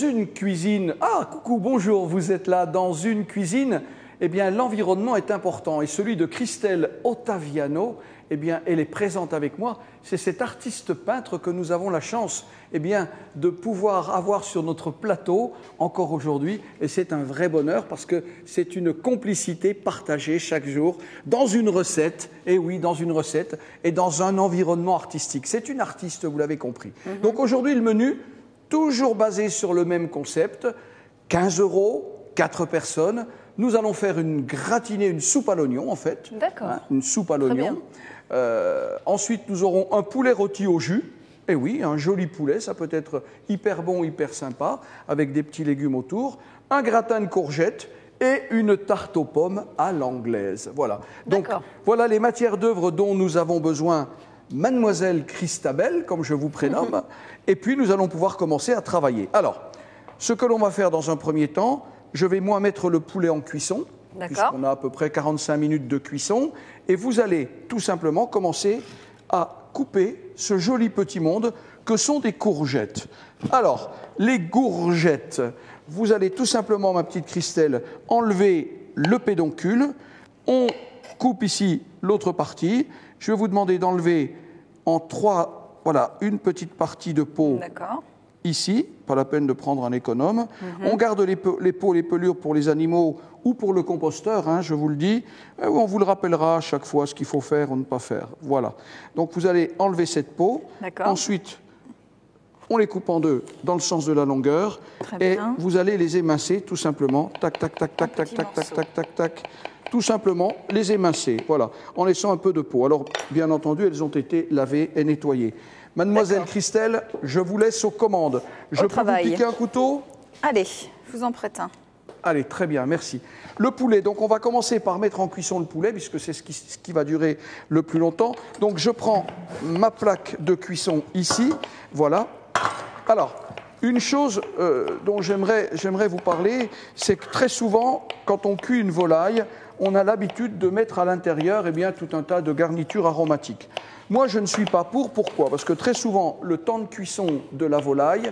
une cuisine. Ah, coucou, bonjour, vous êtes là dans une cuisine. Eh bien, l'environnement est important et celui de Christelle Ottaviano, eh bien, elle est présente avec moi. C'est cet artiste peintre que nous avons la chance, eh bien, de pouvoir avoir sur notre plateau encore aujourd'hui. Et c'est un vrai bonheur parce que c'est une complicité partagée chaque jour dans une recette, et oui, dans une recette et dans un environnement artistique. C'est une artiste, vous l'avez compris. Donc aujourd'hui, le menu, toujours basé sur le même concept, 15 €, 4 personnes. Nous allons faire une gratinée, une soupe à l'oignon en fait. D'accord. Hein, une soupe à l'oignon. Ensuite, nous aurons un poulet rôti au jus. Et oui, un joli poulet, ça peut être hyper bon, hyper sympa, avec des petits légumes autour. Un gratin de courgettes et une tarte aux pommes à l'anglaise. Voilà. Donc, voilà les matières d'œuvre dont nous avons besoin. Mademoiselle Christabel, comme je vous prénomme. Et puis, nous allons pouvoir commencer à travailler. Alors, ce que l'on va faire dans un premier temps, je vais moi mettre le poulet en cuisson, puisqu'on a à peu près 45 minutes de cuisson, et vous allez tout simplement commencer à couper ce joli petit monde que sont des courgettes. Alors, les courgettes, vous allez tout simplement, ma petite Christelle, enlever le pédoncule, on coupe ici l'autre partie, je vais vous demander d'enlever en 3, voilà, une petite partie de peau. D'accord. Ici, pas la peine de prendre un économe. On garde les peaux, les pelures pour les animaux ou pour le composteur, hein, je vous le dis. On vous le rappellera à chaque fois ce qu'il faut faire ou ne pas faire. Voilà. Donc vous allez enlever cette peau. Ensuite, on les coupe en deux dans le sens de la longueur. Et vous allez les émincer tout simplement. Tac, tac, tac, tac, tac, tac, tac, tac, tac, tac. Tout simplement les émincer. Voilà. En laissant un peu de peau. Alors, bien entendu, elles ont été lavées et nettoyées. Mademoiselle Christelle, je vous laisse aux commandes. Je peux vous piquer un couteau ? Allez, je vous en prête un. Allez, très bien, merci. Le poulet, donc on va commencer par mettre en cuisson le poulet, puisque c'est ce qui va durer le plus longtemps. Donc je prends ma plaque de cuisson ici, voilà. Alors, une chose dont j'aimerais vous parler, c'est que très souvent, quand on cuit une volaille, on a l'habitude de mettre à l'intérieur tout un tas de garnitures aromatiques. Moi, je ne suis pas pour. Pourquoi ? Parce que très souvent, le temps de cuisson de la volaille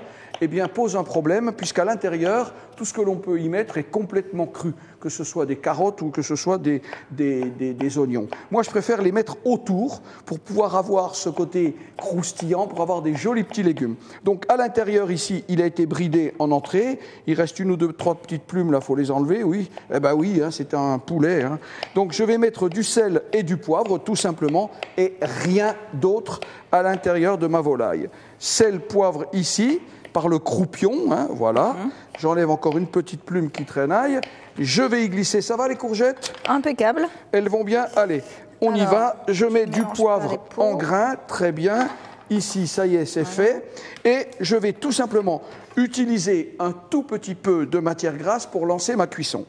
pose un problème, puisqu'à l'intérieur, tout ce que l'on peut y mettre est complètement cru, que ce soit des carottes ou que ce soit des oignons. Moi, je préfère les mettre autour pour pouvoir avoir ce côté croustillant, pour avoir des jolis petits légumes. Donc, à l'intérieur, ici, il a été bridé en entrée. Il reste 1 ou 2, 3 petites plumes, là, il faut les enlever, oui. Eh bien oui, hein, c'est un poulet. Hein. Donc, je vais mettre du sel et du poivre, tout simplement, et rien d'autre à l'intérieur de ma volaille. Sel, poivre ici, par le croupion, hein, voilà. J'enlève encore une petite plume qui traînaille. Je vais y glisser. Ça va les courgettes ? Impeccable. Elles vont bien. Allez, on y va. Je mets du poivre en grains. Très bien. Ici, ça y est, c'est fait. Et je vais tout simplement utiliser un tout petit peu de matière grasse pour lancer ma cuisson.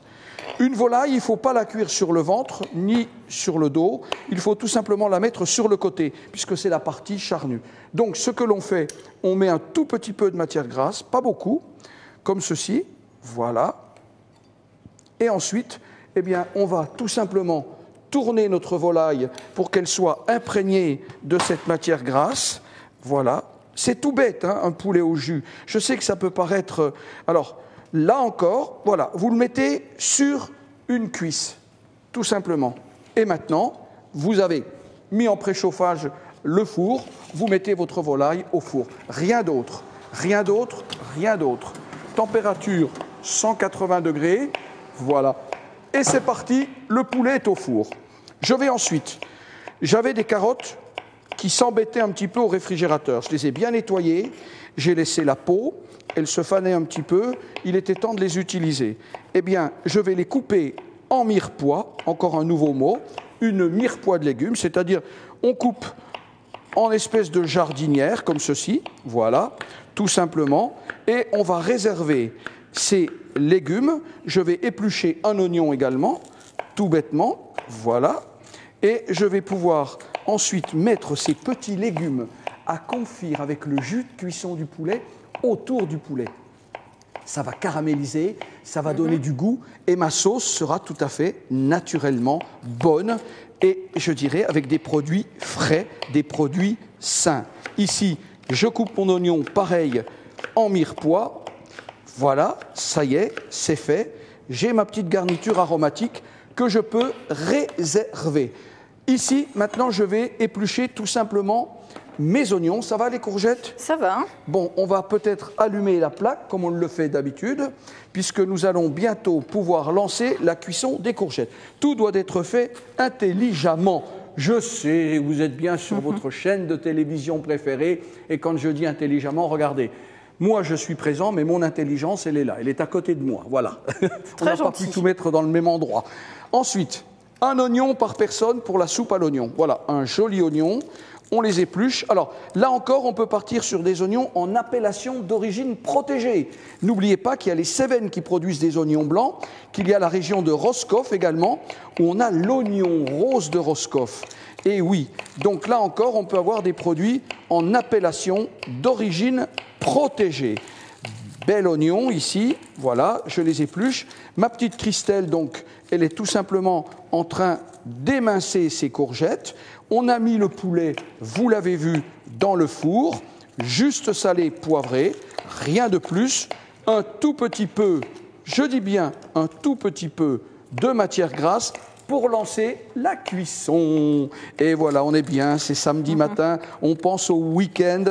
Une volaille, il ne faut pas la cuire sur le ventre ni sur le dos. Il faut tout simplement la mettre sur le côté, puisque c'est la partie charnue. Donc, ce que l'on fait, on met un tout petit peu de matière grasse, pas beaucoup, comme ceci. Voilà. Et ensuite, on va tout simplement tourner notre volaille pour qu'elle soit imprégnée de cette matière grasse. Voilà. C'est tout bête, hein, un poulet au jus. Je sais que ça peut paraître... Alors, là encore, voilà, vous le mettez sur une cuisse, tout simplement. Et maintenant, vous avez mis en préchauffage le four, vous mettez votre volaille au four. Rien d'autre, rien d'autre, rien d'autre. Température 180 degrés, voilà. Et c'est parti, le poulet est au four. Je vais ensuite, j'avais des carottes qui s'embêtaient un petit peu au réfrigérateur. Je les ai bien nettoyées, j'ai laissé la peau, elles se fanaient un petit peu, il était temps de les utiliser. Je vais les couper en mirepoix, encore un nouveau mot, une mirepoix de légumes, c'est-à-dire on coupe en espèce de jardinière, comme ceci, voilà, tout simplement, et on va réserver ces légumes. Je vais éplucher un oignon également, tout bêtement, voilà, et je vais pouvoir ensuite mettre ces petits légumes à confire avec le jus de cuisson du poulet autour du poulet. Ça va caraméliser, ça va donner du goût et ma sauce sera tout à fait naturellement bonne et je dirais avec des produits frais, des produits sains. Ici, je coupe mon oignon pareil en mirepoix. Voilà, ça y est, c'est fait. J'ai ma petite garniture aromatique que je peux réserver. Ici, maintenant, je vais éplucher tout simplement mes oignons. Ça va, les courgettes? Ça va. Bon, on va peut-être allumer la plaque, comme on le fait d'habitude, puisque nous allons bientôt pouvoir lancer la cuisson des courgettes. Tout doit être fait intelligemment. Je sais, vous êtes bien sur votre chaîne de télévision préférée, et quand je dis intelligemment, regardez, moi je suis présent, mais mon intelligence, elle est là, elle est à côté de moi, voilà. On n'a pas pu tout mettre dans le même endroit. Ensuite, un oignon par personne pour la soupe à l'oignon. Voilà, un joli oignon. On les épluche. Alors, là encore, on peut partir sur des oignons en appellation d'origine protégée. N'oubliez pas qu'il y a les Cévennes qui produisent des oignons blancs, qu'il y a la région de Roscoff également, où on a l'oignon rose de Roscoff. Et oui, donc là encore, on peut avoir des produits en appellation d'origine protégée. Bel oignon ici, voilà, je les épluche. Ma petite Christelle, donc, elle est tout simplement en train d'émincer ses courgettes. On a mis le poulet, vous l'avez vu, dans le four, juste salé, poivré, rien de plus. Un tout petit peu, je dis bien un tout petit peu de matière grasse pour lancer la cuisson. Et voilà, on est bien, c'est samedi matin, on pense au week-end.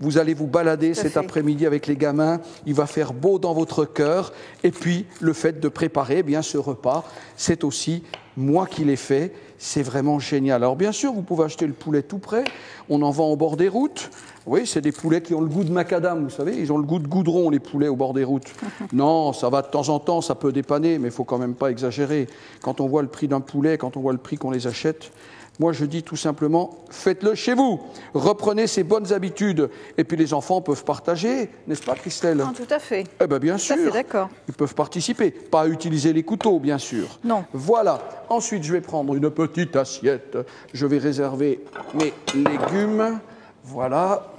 Vous allez vous balader cet après-midi avec les gamins, il va faire beau dans votre cœur. Et puis, le fait de préparer eh bien ce repas, c'est aussi moi qui l'ai fait. C'est vraiment génial. Alors bien sûr, vous pouvez acheter le poulet tout prêt. On en vend au bord des routes. Oui, c'est des poulets qui ont le goût de macadam, vous savez. Ils ont le goût de goudron, les poulets au bord des routes. Non, ça va de temps en temps, ça peut dépanner, mais il ne faut quand même pas exagérer. Quand on voit le prix d'un poulet, quand on voit le prix qu'on les achète, moi je dis tout simplement, faites-le chez vous. Reprenez ces bonnes habitudes. Et puis les enfants peuvent partager, n'est-ce pas Christelle? Ah, tout à fait. Eh bien bien sûr. Tout à fait, d'accord. Ils peuvent participer. Pas utiliser les couteaux, bien sûr. Non. Voilà. Ensuite, je vais prendre une petite assiette. Je vais réserver mes légumes. Voilà.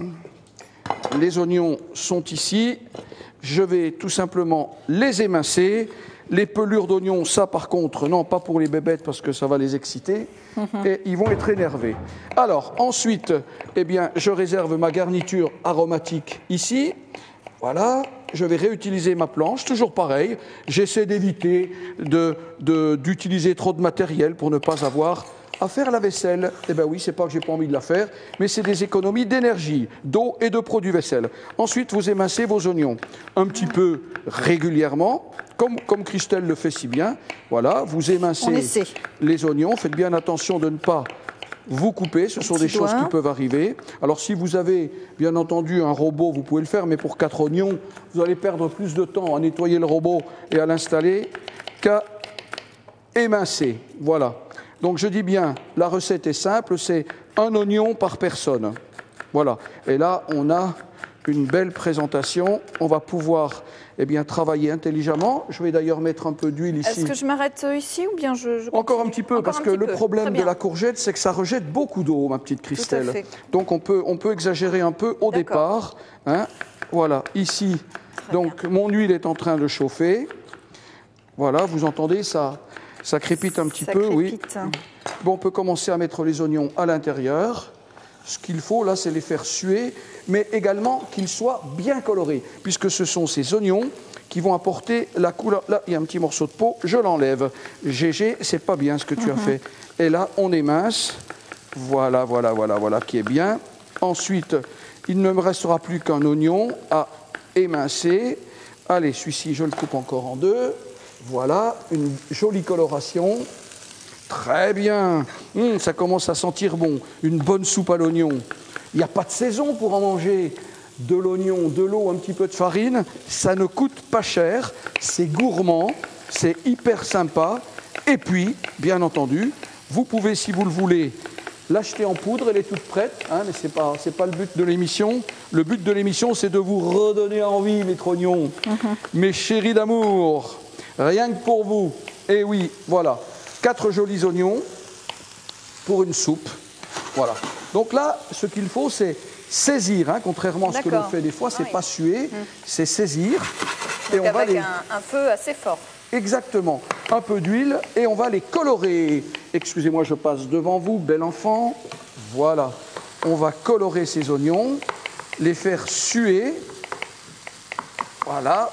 Les oignons sont ici. Je vais tout simplement les émincer. Les pelures d'oignons, ça par contre, non, pas pour les bébêtes parce que ça va les exciter. Et ils vont être énervés. Alors, ensuite, eh bien, je réserve ma garniture aromatique ici. Voilà, je vais réutiliser ma planche, toujours pareil. J'essaie d'éviter d'utiliser trop de matériel pour ne pas avoir à faire la vaisselle. Eh bien oui, c'est pas que j'ai pas envie de la faire, mais c'est des économies d'énergie, d'eau et de produits vaisselle. Ensuite, vous émincez vos oignons un petit peu régulièrement, comme Christelle le fait si bien. Voilà, vous émincez les oignons. Faites bien attention de ne pas vous couper, ce sont des choses qui peuvent arriver. Alors si vous avez bien entendu un robot, vous pouvez le faire, mais pour 4 oignons, vous allez perdre plus de temps à nettoyer le robot et à l'installer qu'à émincer. Voilà. Donc je dis bien, la recette est simple, c'est un oignon par personne. Voilà. Et là, on a une belle présentation. On va pouvoir travailler intelligemment. Je vais d'ailleurs mettre un peu d'huile ici. Est-ce que je m'arrête ici ou bien je Encore un petit peu, parce que le problème de la courgette, c'est que ça rejette beaucoup d'eau, ma petite Christelle. Tout à fait. Donc on peut exagérer un peu au départ. Hein. Voilà, ici, donc mon huile est en train de chauffer. Voilà, vous entendez, ça crépite un petit peu, oui. Bon, on peut commencer à mettre les oignons à l'intérieur. Ce qu'il faut, là, c'est les faire suer, mais également qu'ils soient bien colorés, puisque ce sont ces oignons qui vont apporter la couleur. Là, il y a un petit morceau de peau, je l'enlève. Gégé, c'est pas bien ce que tu as fait. Et là, on émince. Voilà, qui est bien. Ensuite, il ne me restera plus qu'un oignon à émincer. Allez, celui-ci, je le coupe encore en deux. Voilà, une jolie coloration. Très bien, ça commence à sentir bon, une bonne soupe à l'oignon. Il n'y a pas de saison pour en manger. De l'oignon, de l'eau, un petit peu de farine, ça ne coûte pas cher, c'est gourmand, c'est hyper sympa. Et puis, bien entendu, vous pouvez, si vous le voulez, l'acheter en poudre, elle est toute prête, hein, mais ce n'est pas le but de l'émission. Le but de l'émission, c'est de vous redonner envie, mes trognons, mes chéris d'amour, rien que pour vous. Et oui, voilà. 4 jolis oignons pour une soupe. Voilà. Donc là, ce qu'il faut, c'est saisir, hein, contrairement à ce que l'on fait des fois, c'est pas suer, c'est saisir. Donc et on va un feu assez fort. Exactement. Un peu d'huile et on va les colorer. Excusez-moi, je passe devant vous, bel enfant. Voilà. On va colorer ces oignons, les faire suer. Voilà.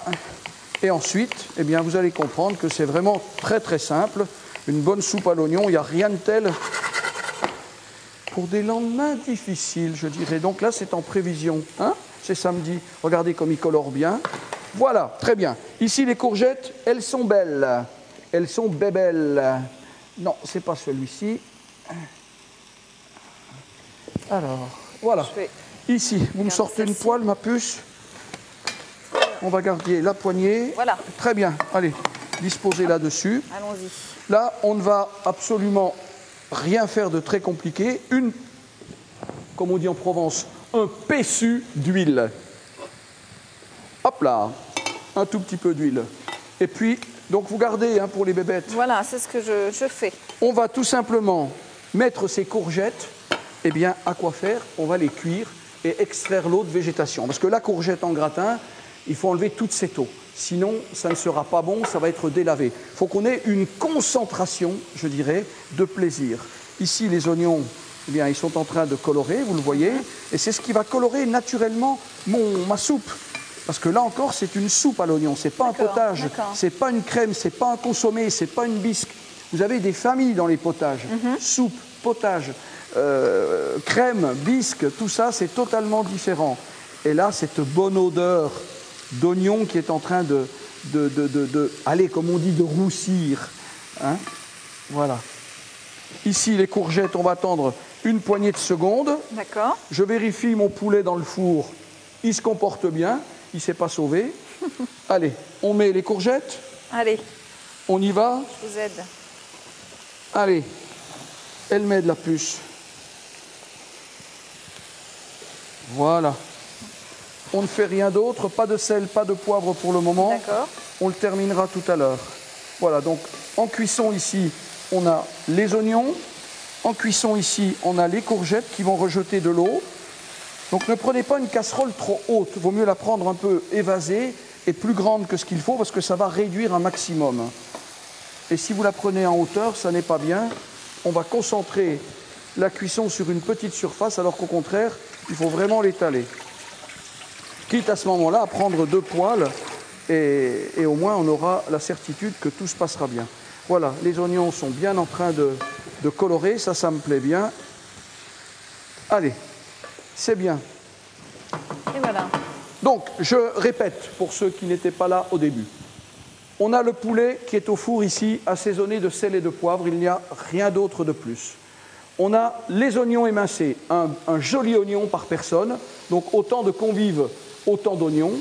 Et ensuite, eh bien, vous allez comprendre que c'est vraiment très très simple. Une bonne soupe à l'oignon, il n'y a rien de tel pour des lendemains difficiles, je dirais. Donc là, c'est en prévision. Hein, c'est samedi. Regardez comme il colore bien. Voilà, très bien. Ici, les courgettes, elles sont belles. Elles sont bébelles. Non, c'est pas celui-ci. Alors, voilà. Ici, vous me sortez une poêle, ma puce. On va garder la poignée. Voilà. Très bien. Allez, disposez là-dessus. Allons-y. Là, on ne va absolument rien faire de très compliqué. Comme on dit en Provence, un pessu d'huile. Hop là, un tout petit peu d'huile. Et puis, donc vous gardez pour les bébêtes. Voilà, c'est ce que je fais. On va tout simplement mettre ces courgettes, eh bien, à quoi faire? On va les cuire et extraire l'eau de végétation. Parce que la courgette en gratin, il faut enlever toute cette eau. Sinon, ça ne sera pas bon, ça va être délavé. Il faut qu'on ait une concentration, je dirais, de plaisir. Ici, les oignons, eh bien, ils sont en train de colorer, vous le voyez, et c'est ce qui va colorer naturellement ma soupe. Parce que là encore, c'est une soupe à l'oignon, c'est pas un potage, c'est pas une crème, c'est pas un consommé, c'est pas une bisque. Vous avez des familles dans les potages. Soupe, potage, crème, bisque, tout ça, c'est totalement différent. Et là, cette bonne odeur d'oignon qui est en train allez, comme on dit, de roussir. Hein, voilà. Ici, les courgettes, on va attendre une poignée de secondes. D'accord. Je vérifie mon poulet dans le four. Il se comporte bien. Il ne s'est pas sauvé. Allez, on met les courgettes. Allez. On y va. Je vous aide. Allez. Elle met de la puce. Voilà. On ne fait rien d'autre. Pas de sel, pas de poivre pour le moment. D'accord. On le terminera tout à l'heure. Voilà, donc en cuisson ici, on a les oignons. En cuisson ici, on a les courgettes qui vont rejeter de l'eau. Donc ne prenez pas une casserole trop haute. Il vaut mieux la prendre un peu évasée et plus grande que ce qu'il faut parce que ça va réduire un maximum. Et si vous la prenez en hauteur, ça n'est pas bien. On va concentrer la cuisson sur une petite surface alors qu'au contraire, il faut vraiment l'étaler. Quitte à ce moment-là à prendre 2 poêles et au moins on aura la certitude que tout se passera bien. Voilà, les oignons sont bien en train de colorer, ça me plaît bien. Allez, c'est bien. Et voilà. Donc, je répète pour ceux qui n'étaient pas là au début. On a le poulet qui est au four ici, assaisonné de sel et de poivre, il n'y a rien d'autre de plus. On a les oignons émincés, un joli oignon par personne, donc autant de convives, autant d'oignons.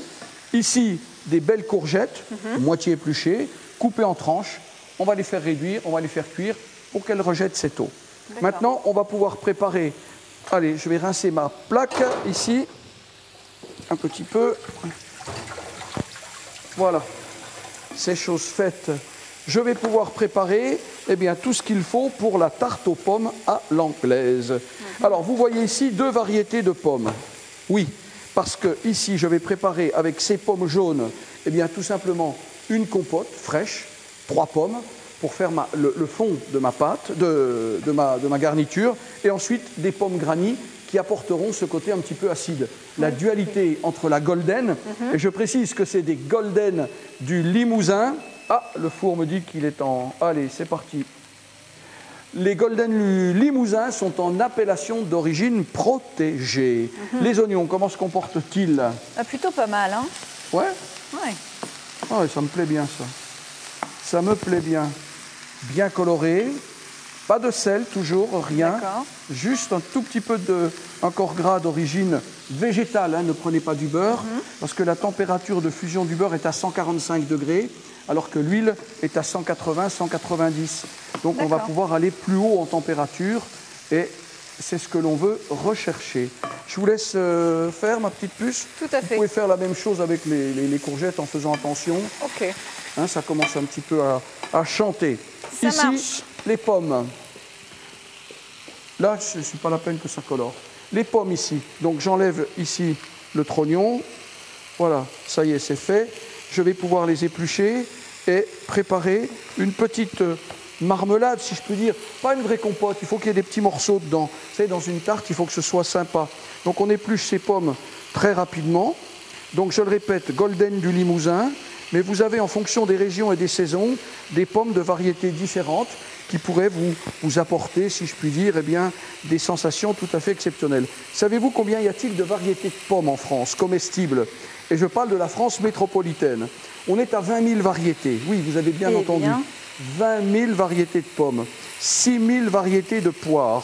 Ici, des belles courgettes, moitié épluchées, coupées en tranches. On va les faire réduire, on va les faire cuire pour qu'elles rejettent cette eau. Maintenant, on va pouvoir préparer. Allez, je vais rincer ma plaque ici, un petit peu. Voilà, c'est chose faite. Je vais pouvoir préparer tout ce qu'il faut pour la tarte aux pommes à l'anglaise. Alors, vous voyez ici 2 variétés de pommes. Oui, parce que ici, je vais préparer avec ces pommes jaunes, tout simplement une compote fraîche, 3 pommes, pour faire le fond de ma pâte, de ma garniture, et ensuite des pommes granny qui apporteront ce côté un petit peu acide. La dualité entre la golden, et je précise que c'est des golden du Limousin. Ah, le four me dit qu'il est en... Allez, c'est parti. Les golden du Limousin sont en appellation d'origine protégée. Les oignons, comment se comportent-ils? Plutôt pas mal, hein? Ouais? Ouais. Ah, ça me plaît bien, ça. Ça me plaît bien. Bien coloré. Pas de sel, toujours, rien. Juste un tout petit peu encore gras d'origine végétale. Hein, ne prenez pas du beurre, parce que la température de fusion du beurre est à 145 degrés, alors que l'huile est à 180, 190. Donc on va pouvoir aller plus haut en température, et c'est ce que l'on veut rechercher. Je vous laisse faire, ma petite puce. Tout à fait. Vous pouvez faire la même chose avec les courgettes en faisant attention. Ok. Hein, ça commence un petit peu à chanter. Ça Ici, marche. les pommes. Là, ce n'est pas la peine que ça colore. Les pommes ici. Donc j'enlève ici le trognon. Voilà, ça y est, c'est fait. Je vais pouvoir les éplucher et préparer une petite marmelade, si je peux dire. Pas une vraie compote, il faut qu'il y ait des petits morceaux dedans. Vous savez, dans une tarte, il faut que ce soit sympa. Donc on épluche ces pommes très rapidement. Donc je le répète, Golden du Limousin, mais vous avez en fonction des régions et des saisons, des pommes de variétés différentes qui pourraient vous apporter, si je puis dire, eh bien, des sensations tout à fait exceptionnelles. Savez-vous combien y a-t-il de variétés de pommes en France, comestibles? Et je parle de la France métropolitaine. On est à 20 000 variétés. Oui, vous avez bien entendu. 20 000 variétés de pommes, 6 000 variétés de poires,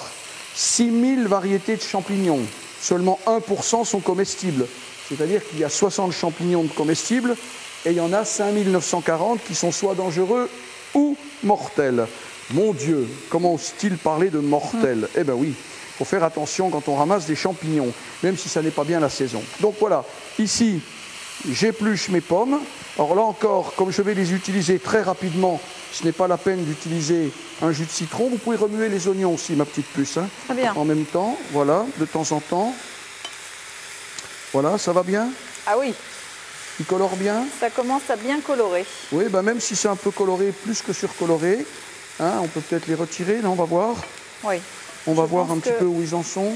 6 000 variétés de champignons. Seulement 1% sont comestibles. C'est-à-dire qu'il y a 60 champignons comestibles et il y en a 5 940 qui sont soit dangereux ou mortels. Mon Dieu, comment ose-t-il parler de mortels? Eh bien oui, il faut faire attention quand on ramasse des champignons, même si ça n'est pas bien la saison. Donc voilà, ici, j'épluche mes pommes. Alors là encore, comme je vais les utiliser très rapidement, ce n'est pas la peine d'utiliser un jus de citron. Vous pouvez remuer les oignons aussi, ma petite puce. Hein, très bien. En même temps, voilà, de temps en temps. Voilà, ça va bien? Ah oui. Il colore bien? Ça commence à bien colorer. Oui, ben même si c'est un peu coloré, plus que surcoloré, hein, on peut peut-être les retirer, non, on va voir. Oui. On va voir un petit peu où ils en sont.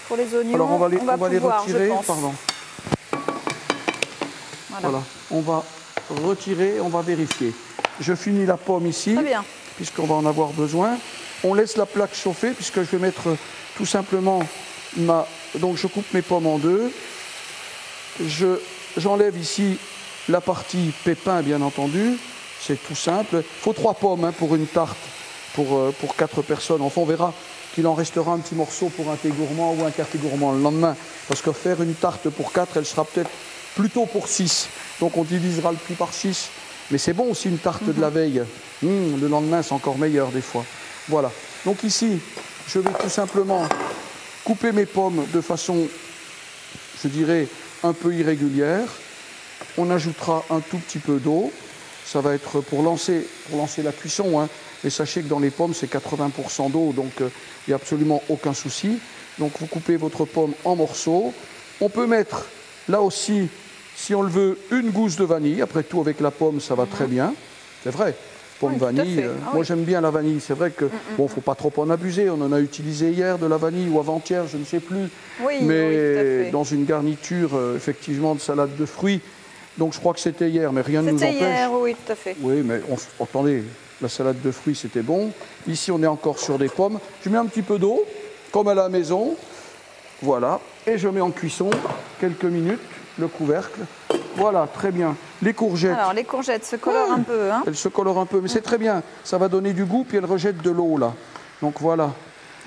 Pour les oignons, alors on va les pouvoir, retirer, pardon. Voilà, on va retirer, on va vérifier. Je finis la pomme ici, puisqu'on va en avoir besoin. On laisse la plaque chauffer, puisque je vais mettre tout simplement donc je coupe mes pommes en deux. J'enlève ici la partie pépins, bien entendu. C'est tout simple. Il faut 3 pommes hein, pour une tarte, pour 4 personnes. Enfin, on verra qu'il en restera un petit morceau pour un thé gourmand ou un café gourmand le lendemain. Parce que faire une tarte pour 4, elle sera peut-être plutôt pour 6. Donc on divisera le prix par 6. Mais c'est bon aussi une tarte de la veille. Le lendemain, c'est encore meilleur des fois. Voilà. Donc ici, je vais tout simplement couper mes pommes de façon, je dirais, un peu irrégulière. On ajoutera un tout petit peu d'eau. Ça va être pour lancer la cuisson. Hein. Et sachez que dans les pommes, c'est 80% d'eau, donc il n'y a absolument aucun souci. Donc vous coupez votre pomme en morceaux. On peut mettre, là aussi, si on le veut, une gousse de vanille. Après tout, avec la pomme, ça va très bien. C'est vrai. Pomme vanille. Moi, j'aime bien la vanille. C'est vrai que, bon, il ne faut pas trop en abuser. On en a utilisé hier de la vanille ou avant-hier, je ne sais plus. Oui, mais dans une garniture, effectivement, de salade de fruits. Donc, je crois que c'était hier, mais rien ne nous empêche. C'était hier, oui, tout à fait. Oui, mais attendez, la salade de fruits, c'était bon. Ici, on est encore sur des pommes. Je mets un petit peu d'eau, comme à la maison. Voilà. Et je mets en cuisson quelques minutes le couvercle. Voilà, très bien. Les courgettes. Alors, les courgettes se colorent un peu. Hein. Elles se colorent un peu, mais c'est très bien. Ça va donner du goût, puis elles rejettent de l'eau, là. Donc voilà.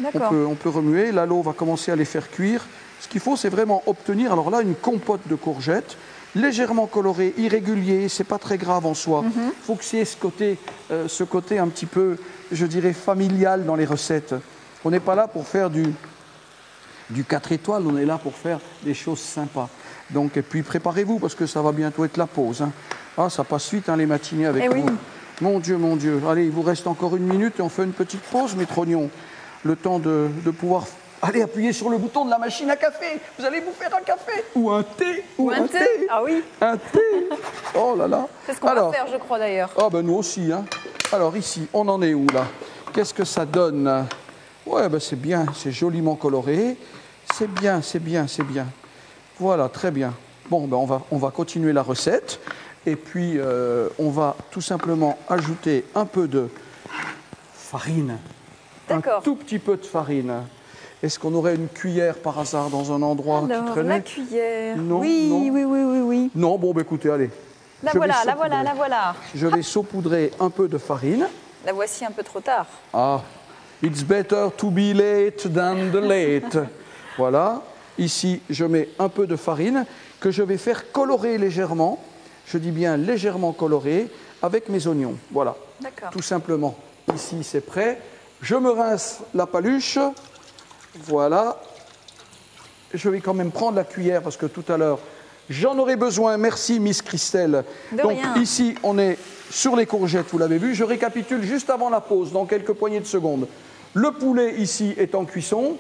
On peut remuer. Là, l'eau va commencer à les faire cuire. Ce qu'il faut, c'est vraiment obtenir, alors là, une compote de courgettes, légèrement colorée, irrégulier, c'est pas très grave en soi. Il faut que c'est ce côté un petit peu, je dirais, familial dans les recettes. On n'est pas là pour faire du 4 étoiles, on est là pour faire des choses sympas. Donc, et puis préparez-vous parce que ça va bientôt être la pause. Hein. Ah, ça passe vite hein, les matinées avec vous. Mon Dieu, mon Dieu. Allez, il vous reste encore une minute et on fait une petite pause, maître Oignon. Le temps de pouvoir aller appuyer sur le bouton de la machine à café. Vous allez vous faire un café ou un thé ou un thé. Ah oui. Un thé. Oh là là. C'est ce qu'on va faire, je crois d'ailleurs. Ah ben nous aussi. Hein. Alors ici, on en est où là? Qu'est-ce que ça donne? Ouais, ben c'est bien, c'est joliment coloré. C'est bien, c'est bien, c'est bien. Voilà, très bien. Bon, ben on va continuer la recette. Et puis, on va tout simplement ajouter un peu de farine. Un tout petit peu de farine. Est-ce qu'on aurait une cuillère par hasard dans un endroit qui traînait? La cuillère. Non, oui, non. Oui. Non, bon, ben écoutez, allez. La voilà. Je vais saupoudrer un peu de farine. La voici un peu trop tard. Ah, it's better to be late than the late. Voilà. Ici, je mets un peu de farine que je vais faire colorer légèrement. Je dis bien légèrement colorer avec mes oignons. Voilà. D'accord. Tout simplement. Ici, c'est prêt. Je me rince la paluche. Voilà. Je vais quand même prendre la cuillère parce que tout à l'heure, j'en aurai besoin. Merci, Miss Christelle. Donc, ici, on est sur les courgettes, vous l'avez vu. Je récapitule juste avant la pause, dans quelques poignées de secondes. Le poulet, ici, est en cuisson.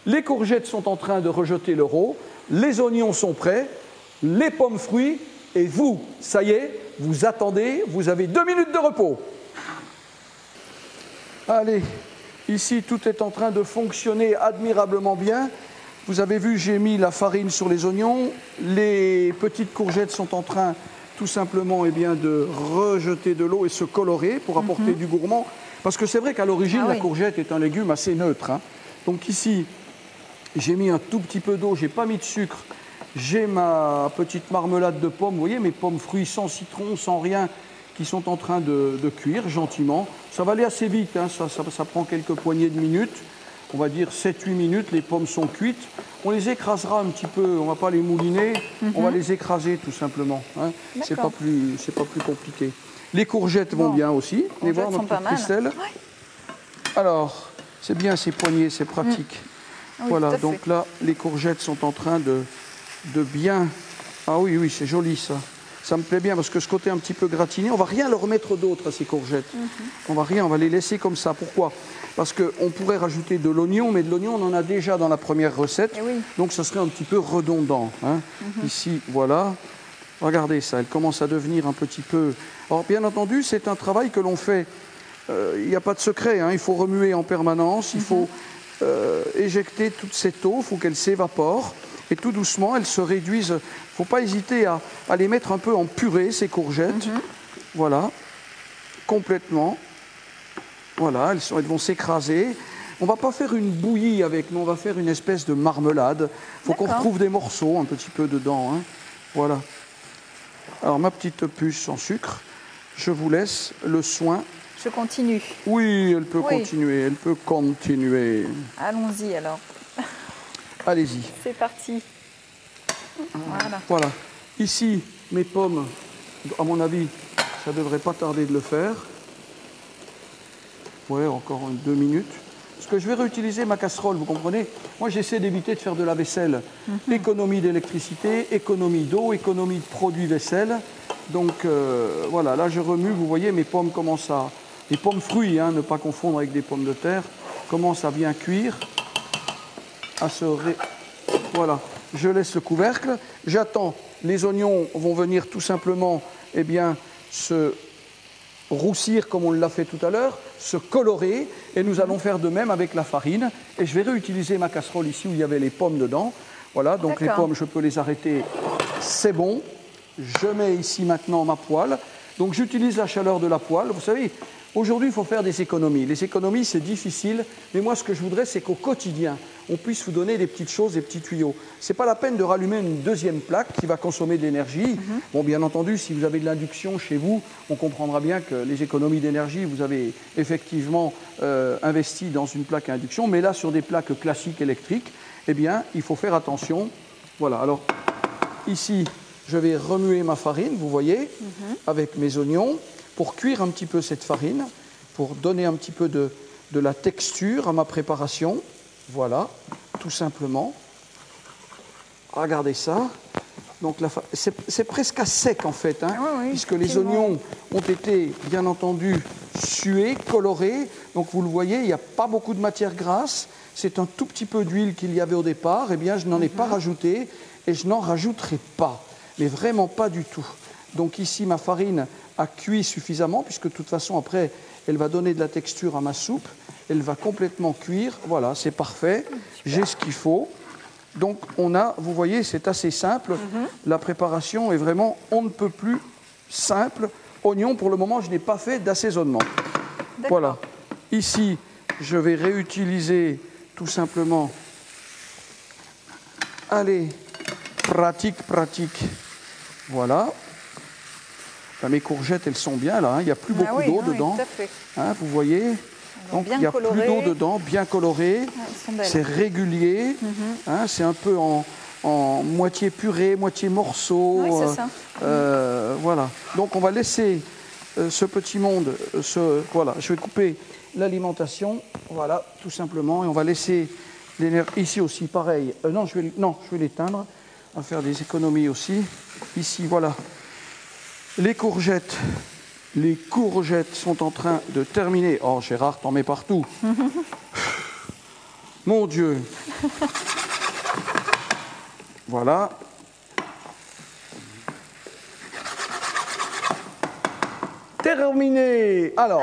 Les courgettes sont en train de rejeter leur eau. Les oignons sont prêts. Les pommes fruits. Et vous, ça y est, vous attendez. Vous avez 2 minutes de repos. Allez, ici, tout est en train de fonctionner admirablement bien. Vous avez vu, j'ai mis la farine sur les oignons. Les petites courgettes sont en train tout simplement de rejeter de l'eau et se colorer pour apporter du gourmand. Parce que c'est vrai qu'à l'origine, la courgette est un légume assez neutre. Hein. Donc ici, j'ai mis un tout petit peu d'eau, j'ai pas mis de sucre. J'ai ma petite marmelade de pommes, vous voyez, mes pommes fruits sans citron, sans rien, qui sont en train de cuire gentiment. Ça va aller assez vite, hein, ça prend quelques poignées de minutes. On va dire 7-8 minutes, les pommes sont cuites. On les écrasera un petit peu, on ne va pas les mouliner, on va les écraser tout simplement. Hein. C'est pas plus compliqué. Les courgettes vont bien aussi. Les voir, notre petite Christelle. Alors, c'est bien ces poignées, c'est pratique. Oui, voilà, donc là, les courgettes sont en train de bien... Ah oui, oui, c'est joli ça. Ça me plaît bien parce que ce côté un petit peu gratiné, on ne va rien leur mettre d'autre à ces courgettes. On va les laisser comme ça. Pourquoi? Parce qu'on pourrait rajouter de l'oignon, mais de l'oignon, on en a déjà dans la première recette. Donc ça serait un petit peu redondant. Hein. Ici, voilà. Regardez ça, elle commence à devenir un petit peu... Alors bien entendu, c'est un travail que l'on fait. Il n'y a pas de secret, hein. Il faut remuer en permanence, il faut éjecter toute cette eau, il faut qu'elle s'évapore. Et tout doucement, elles se réduisent. Il ne faut pas hésiter à les mettre un peu en purée, ces courgettes. Voilà, complètement. Voilà, elles vont s'écraser. On ne va pas faire une bouillie avec, mais on va faire une espèce de marmelade. Il faut qu'on retrouve des morceaux un petit peu dedans. Hein. Voilà. Alors, ma petite puce sans sucre, je vous laisse le soin. Je continue. Oui, elle peut continuer, elle peut continuer. Allons-y alors. Allez-y. C'est parti. Voilà. Ici, mes pommes, à mon avis, ça ne devrait pas tarder de le faire. Ouais, encore 2 minutes. Parce que je vais réutiliser ma casserole, vous comprenez? Moi, j'essaie d'éviter de faire de la vaisselle. Économie d'électricité, économie d'eau, économie de produits vaisselle. Donc, voilà, là, je remue. Vous voyez, mes pommes commencent à... Les pommes fruits, hein, ne pas confondre avec des pommes de terre, commencent à bien cuire. Voilà, je laisse le couvercle, j'attends, les oignons vont venir tout simplement se roussir comme on l'a fait tout à l'heure, se colorer, et nous allons faire de même avec la farine, et je vais réutiliser ma casserole ici où il y avait les pommes dedans. Voilà, donc les pommes, je peux les arrêter, c'est bon. Je mets ici maintenant ma poêle, donc j'utilise la chaleur de la poêle, vous savez. Aujourd'hui, il faut faire des économies. Les économies, c'est difficile, mais moi, ce que je voudrais, c'est qu'au quotidien, on puisse vous donner des petites choses, des petits tuyaux. Ce n'est pas la peine de rallumer une deuxième plaque qui va consommer de l'énergie. Bon, bien entendu, si vous avez de l'induction chez vous, on comprendra bien que les économies d'énergie, vous avez effectivement investi dans une plaque à induction, mais là, sur des plaques classiques électriques, il faut faire attention. Voilà, alors, ici, je vais remuer ma farine, vous voyez, avec mes oignons, pour cuire un petit peu cette farine, pour donner un petit peu de la texture à ma préparation. Voilà, tout simplement. Regardez ça. Donc c'est presque à sec en fait, hein, puisque les oignons ont été, bien entendu, sués, colorés. Donc vous le voyez, il n'y a pas beaucoup de matière grasse. C'est un tout petit peu d'huile qu'il y avait au départ. Eh bien, je n'en ai pas rajouté et je n'en rajouterai pas. Mais vraiment pas du tout. Donc ici, ma farine a cuit suffisamment, puisque de toute façon, après, elle va donner de la texture à ma soupe. Elle va complètement cuire. Voilà, c'est parfait. J'ai ce qu'il faut. Donc, vous voyez, c'est assez simple. La préparation est vraiment, on ne peut plus simple. Oignon, pour le moment, je n'ai pas fait d'assaisonnement. Voilà. Ici, je vais réutiliser tout simplement. Allez, pratique. Voilà. Là, mes courgettes, elles sont bien là. Hein. Il n'y a plus beaucoup d'eau dedans. Tout à fait. Hein, vous voyez. Donc il n'y a plus d'eau dedans, bien coloré. C'est régulier. Hein, c'est un peu en moitié purée, moitié morceau. Oui, c'est ça. Voilà. Donc on va laisser ce petit monde. Voilà. Je vais couper l'alimentation. Voilà, tout simplement. Et on va laisser l'énergie. Ici aussi, pareil. Non, je vais l'éteindre. On va faire des économies aussi. Ici, voilà. Les courgettes sont en train de terminer. Oh, Gérard, t'en mets partout. Mon Dieu. Voilà. Terminé. Alors,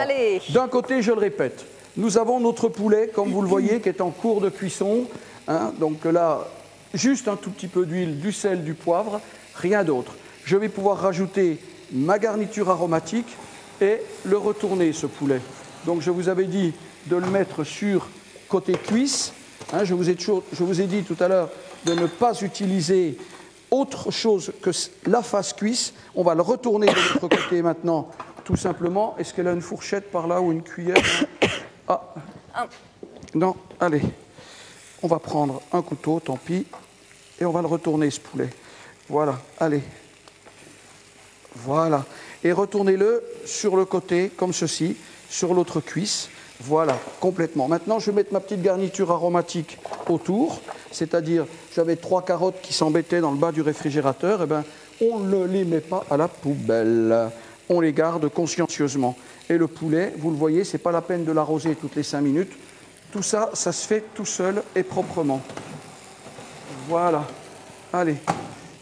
d'un côté, je le répète, nous avons notre poulet, comme vous le voyez, qui est en cours de cuisson. hein. Donc là, juste un tout petit peu d'huile, du sel, du poivre, rien d'autre. Je vais pouvoir rajouter ma garniture aromatique et le retourner, ce poulet. Donc je vous avais dit de le mettre sur côté cuisse. Hein, je vous ai dit tout à l'heure de ne pas utiliser autre chose que la face cuisse. On va le retourner de l'autre côté maintenant, tout simplement. Est-ce qu'elle a une fourchette par là ou une cuillère? Ah, non, allez. On va prendre un couteau, tant pis, et on va le retourner, ce poulet. Voilà, allez. Voilà. Et retournez-le sur le côté, comme ceci, sur l'autre cuisse. Voilà, complètement. Maintenant, je vais mettre ma petite garniture aromatique autour, c'est-à-dire, j'avais 3 carottes qui s'embêtaient dans le bas du réfrigérateur, eh bien, on ne les met pas à la poubelle. On les garde consciencieusement. Et le poulet, vous le voyez, ce n'est pas la peine de l'arroser toutes les 5 minutes. Tout ça, ça se fait tout seul et proprement. Voilà. Allez,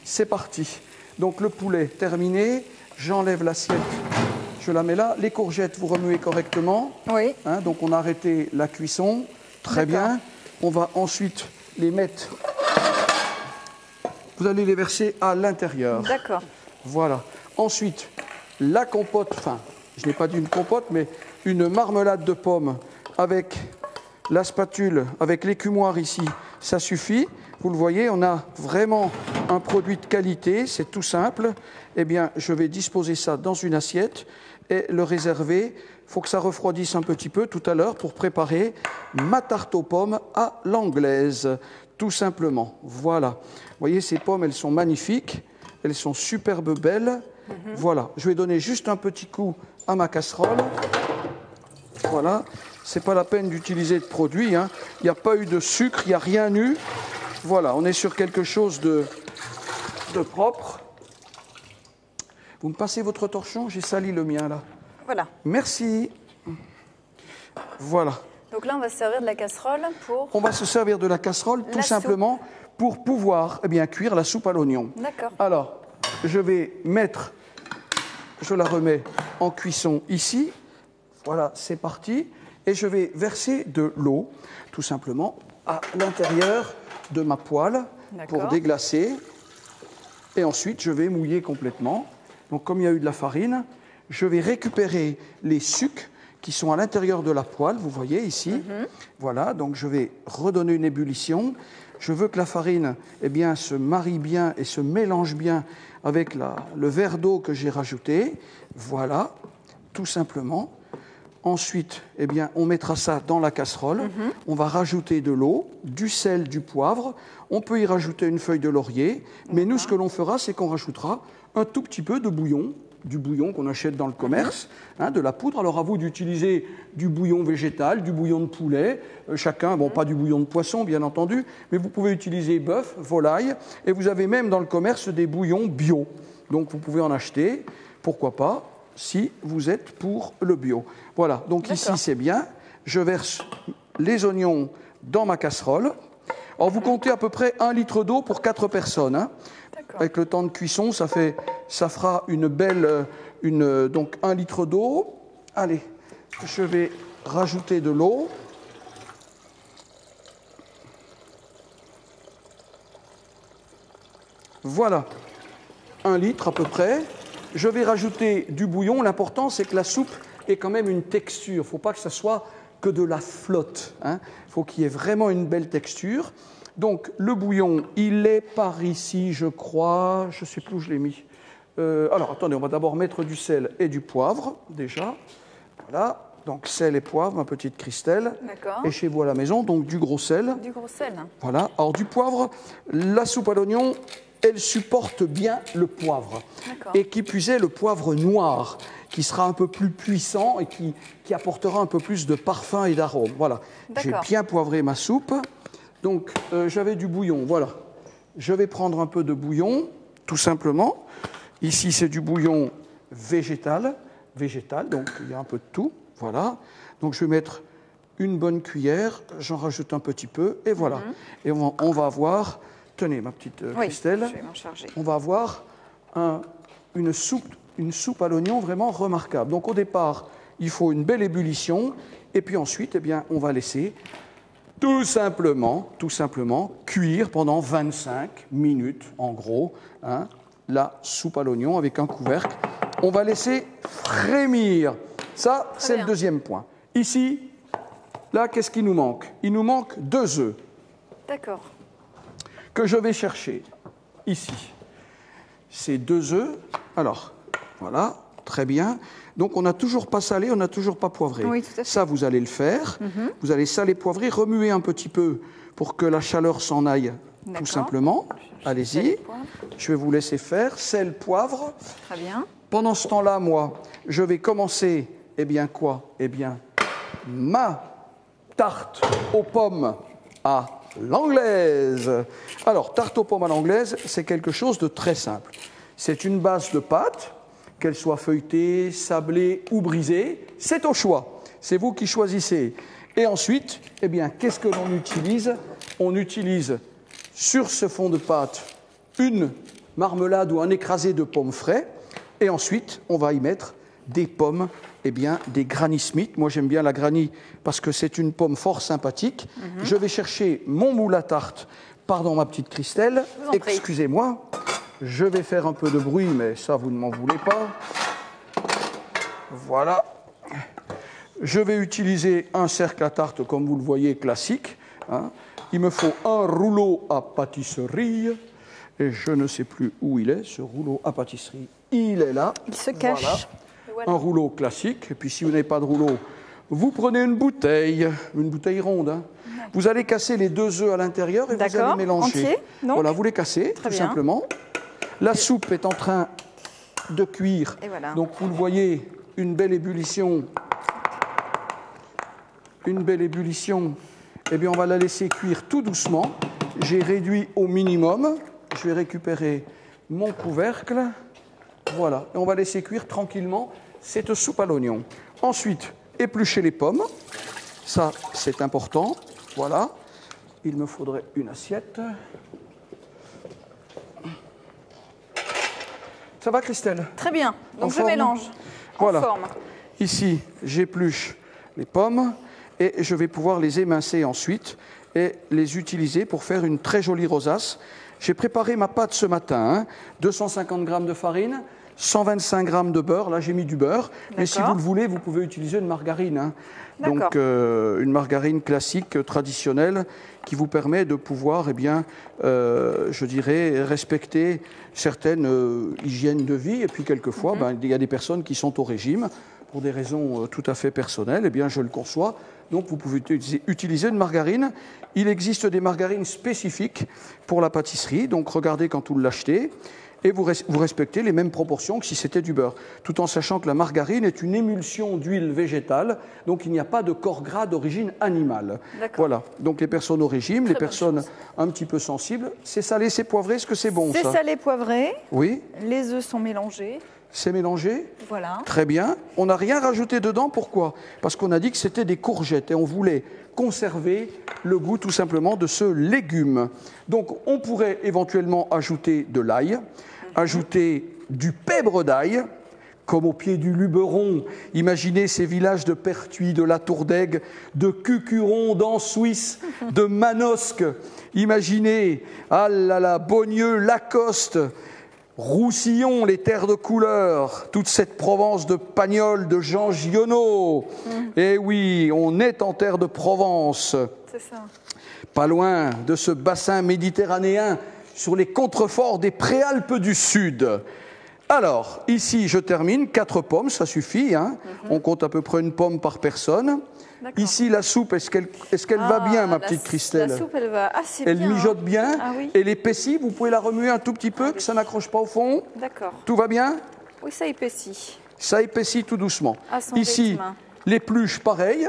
c'est parti. Donc, le poulet terminé, j'enlève l'assiette. Je la mets là. Les courgettes, vous remuez correctement. Oui. Hein, donc, on a arrêté la cuisson. Très bien. On va ensuite les mettre... Vous allez les verser à l'intérieur. D'accord. Voilà. Ensuite, la compote, enfin, je n'ai pas dit une compote, mais une marmelade de pommes avec la spatule, avec l'écumoire ici, ça suffit. Vous le voyez, on a vraiment un produit de qualité, c'est tout simple. Eh bien, je vais disposer ça dans une assiette et le réserver. Il faut que ça refroidisse un petit peu tout à l'heure pour préparer ma tarte aux pommes à l'anglaise, tout simplement. Voilà. Vous voyez, ces pommes, elles sont magnifiques, elles sont superbes belles. Voilà. Je vais donner juste un petit coup à ma casserole. Voilà. Ce n'est pas la peine d'utiliser de produit, hein. Il n'y a pas eu de sucre, il n'y a rien eu. Voilà, on est sur quelque chose de propre. Vous me passez votre torchon? J'ai sali le mien, là. Voilà. Merci. Voilà. Donc là, on va se servir de la casserole pour... On va se servir de la casserole, tout simplement, pour pouvoir cuire la soupe à l'oignon. D'accord. Alors, je la remets en cuisson ici. Voilà, c'est parti. Et je vais verser de l'eau, tout simplement, à l'intérieur de ma poêle pour déglacer. Et ensuite, je vais mouiller complètement. Donc, comme il y a eu de la farine, je vais récupérer les sucs qui sont à l'intérieur de la poêle, vous voyez ici. Voilà, donc je vais redonner une ébullition. Je veux que la farine se marie bien et se mélange bien avec le verre d'eau que j'ai rajouté. Voilà, tout simplement. Ensuite, on mettra ça dans la casserole. On va rajouter de l'eau, du sel, du poivre. On peut y rajouter une feuille de laurier. Mais nous, ce que l'on fera, c'est qu'on rajoutera un tout petit peu de bouillon, du bouillon qu'on achète dans le commerce, de la poudre. Alors, à vous d'utiliser du bouillon végétal, du bouillon de poulet. Chacun, bon, pas du bouillon de poisson, bien entendu, mais vous pouvez utiliser bœuf, volaille. Et vous avez même dans le commerce des bouillons bio. Donc, vous pouvez en acheter. Pourquoi pas, si vous êtes pour le bio. Voilà, donc ici c'est bien. Je verse les oignons dans ma casserole. Alors vous comptez à peu près 1 litre d'eau pour 4 personnes. Hein. Avec le temps de cuisson, ça fera une belle... donc 1 litre d'eau. Allez, je vais rajouter de l'eau. Voilà, 1 litre à peu près. Je vais rajouter du bouillon. L'important, c'est que la soupe ait quand même une texture. Il ne faut pas que ça soit que de la flotte. Hein. Il faut qu'il y ait vraiment une belle texture. Donc, le bouillon, il est par ici, je crois. Je ne sais plus où je l'ai mis. Alors, attendez, on va d'abord mettre du sel et du poivre, déjà. Voilà. Donc, sel et poivre, ma petite Christelle. D'accord. Et chez vous à la maison, donc du gros sel. Du gros sel. Voilà. Alors, du poivre, la soupe à l'oignon, elle supporte bien le poivre. Et qui plus est, le poivre noir, qui sera un peu plus puissant et qui apportera un peu plus de parfum et d'arôme. Voilà. J'ai bien poivré ma soupe. Donc, j'avais du bouillon. Voilà. Je vais prendre un peu de bouillon, tout simplement. Ici, c'est du bouillon végétal. Donc il y a un peu de tout. Voilà. Donc, je vais mettre une bonne cuillère. J'en rajoute un petit peu. Et voilà. Et on va avoir... Tenez, ma petite Christelle, je vais m'en charger. On va avoir une soupe à l'oignon vraiment remarquable. Donc au départ, il faut une belle ébullition, et puis ensuite, on va laisser Tout simplement, cuire pendant 25 minutes, en gros, hein, la soupe à l'oignon avec un couvercle. On va laisser frémir. Ça, c'est le deuxième point. Ici, là, qu'est-ce qui nous manque? Il nous manque 2 œufs. D'accord. Que je vais chercher ici. Ces 2 œufs, alors, voilà, très bien. Donc, on n'a toujours pas salé, on n'a toujours pas poivré. Oui, tout à fait. Ça, vous allez le faire. Vous allez saler, poivrer, remuer un petit peu pour que la chaleur s'en aille, tout simplement. Allez-y. Je vais vous laisser faire. Sel, poivre. Très bien. Pendant ce temps-là, moi, je vais commencer, eh bien quoi? Eh bien, ma tarte aux pommes à l'anglaise. Alors, tarte aux pommes à l'anglaise, c'est quelque chose de très simple. C'est une base de pâte, qu'elle soit feuilletée, sablée ou brisée, c'est au choix. C'est vous qui choisissez. Et ensuite, eh bien, qu'est-ce que l'on utilise? On utilise sur ce fond de pâte une marmelade ou un écrasé de pommes frais. Et ensuite, on va y mettre des pommes, eh bien, des Granny Smith. Moi, j'aime bien la Granny parce que c'est une pomme fort sympathique. Je vais chercher mon moule à tarte. Pardon, ma petite Christelle. Excusez-moi. Je vais faire un peu de bruit, mais ça, vous ne m'en voulez pas. Voilà. Je vais utiliser un cercle à tarte, comme vous le voyez, classique. Hein. Il me faut un rouleau à pâtisserie. Et je ne sais plus où il est, ce rouleau à pâtisserie. Il est là. Il se cache. Voilà. Un rouleau classique. Et puis, si vous n'avez pas de rouleau, vous prenez une bouteille ronde. Hein. Vous allez casser les 2 œufs à l'intérieur et vous allez mélanger. Entier, donc. Voilà, vous les cassez, tout simplement. La soupe est en train de cuire. Et voilà. Donc, vous le voyez, une belle ébullition. Une belle ébullition. Eh bien, on va la laisser cuire tout doucement. J'ai réduit au minimum. Je vais récupérer mon couvercle. Voilà. Et on va laisser cuire tranquillement cette soupe à l'oignon. Ensuite, éplucher les pommes. Ça, c'est important. Voilà. Il me faudrait une assiette. Ça va, Christelle? Très bien. Donc, je mélange. Voilà. En forme. Ici, j'épluche les pommes et je vais pouvoir les émincer ensuite et les utiliser pour faire une très jolie rosace. J'ai préparé ma pâte ce matin, hein, 250 g de farine, 125 g de beurre. Là, j'ai mis du beurre, mais si vous le voulez, vous pouvez utiliser une margarine. Hein. Donc, une margarine classique, traditionnelle, qui vous permet de pouvoir, eh bien, je dirais, respecter certaines hygiènes de vie. Et puis, quelquefois, il y a des personnes qui sont au régime pour des raisons tout à fait personnelles. Eh bien, je le conçois. Donc, vous pouvez utiliser une margarine. Il existe des margarines spécifiques pour la pâtisserie. Donc, regardez quand vous l'achetez. Et vous respectez les mêmes proportions que si c'était du beurre, tout en sachant que la margarine est une émulsion d'huile végétale, donc il n'y a pas de corps gras d'origine animale. Voilà, donc les personnes au régime, les personnes un petit peu sensibles, c'est salé, c'est poivré, est-ce que c'est bon ça? C'est salé, poivré. Oui. Les œufs sont mélangés. C'est mélangé? Voilà. Très bien. On n'a rien rajouté dedans, pourquoi? Parce qu'on a dit que c'était des courgettes et on voulait conserver le goût tout simplement de ce légume. Donc on pourrait éventuellement ajouter de l'ail, ajouter du pèbre d'ail, comme au pied du Luberon. Imaginez ces villages de Pertuis, de la Tour d'Aigue, de Cucuronde en Suisse, de Manosque. Imaginez, ah là là, Beaugneux, Lacoste, Roussillon, les terres de couleur, toute cette Provence de Pagnol, de Jean Giono. Eh oui, on est en terre de Provence. C'est ça. Pas loin de ce bassin méditerranéen sur les contreforts des Préalpes du Sud. Alors, ici, je termine, 4 pommes, ça suffit. Hein. On compte à peu près une pomme par personne. Ici, la soupe, est-ce qu'elle va bien, ma petite Christelle? La soupe, elle va assez bien. Elle mijote bien. Ah, oui. Elle épaissit, vous pouvez la remuer un tout petit peu, que ça n'accroche pas au fond. D'accord. Tout va bien? Oui, ça épaissit. Ça épaissit tout doucement. À son Ici, rythme. l'épluche, pareil.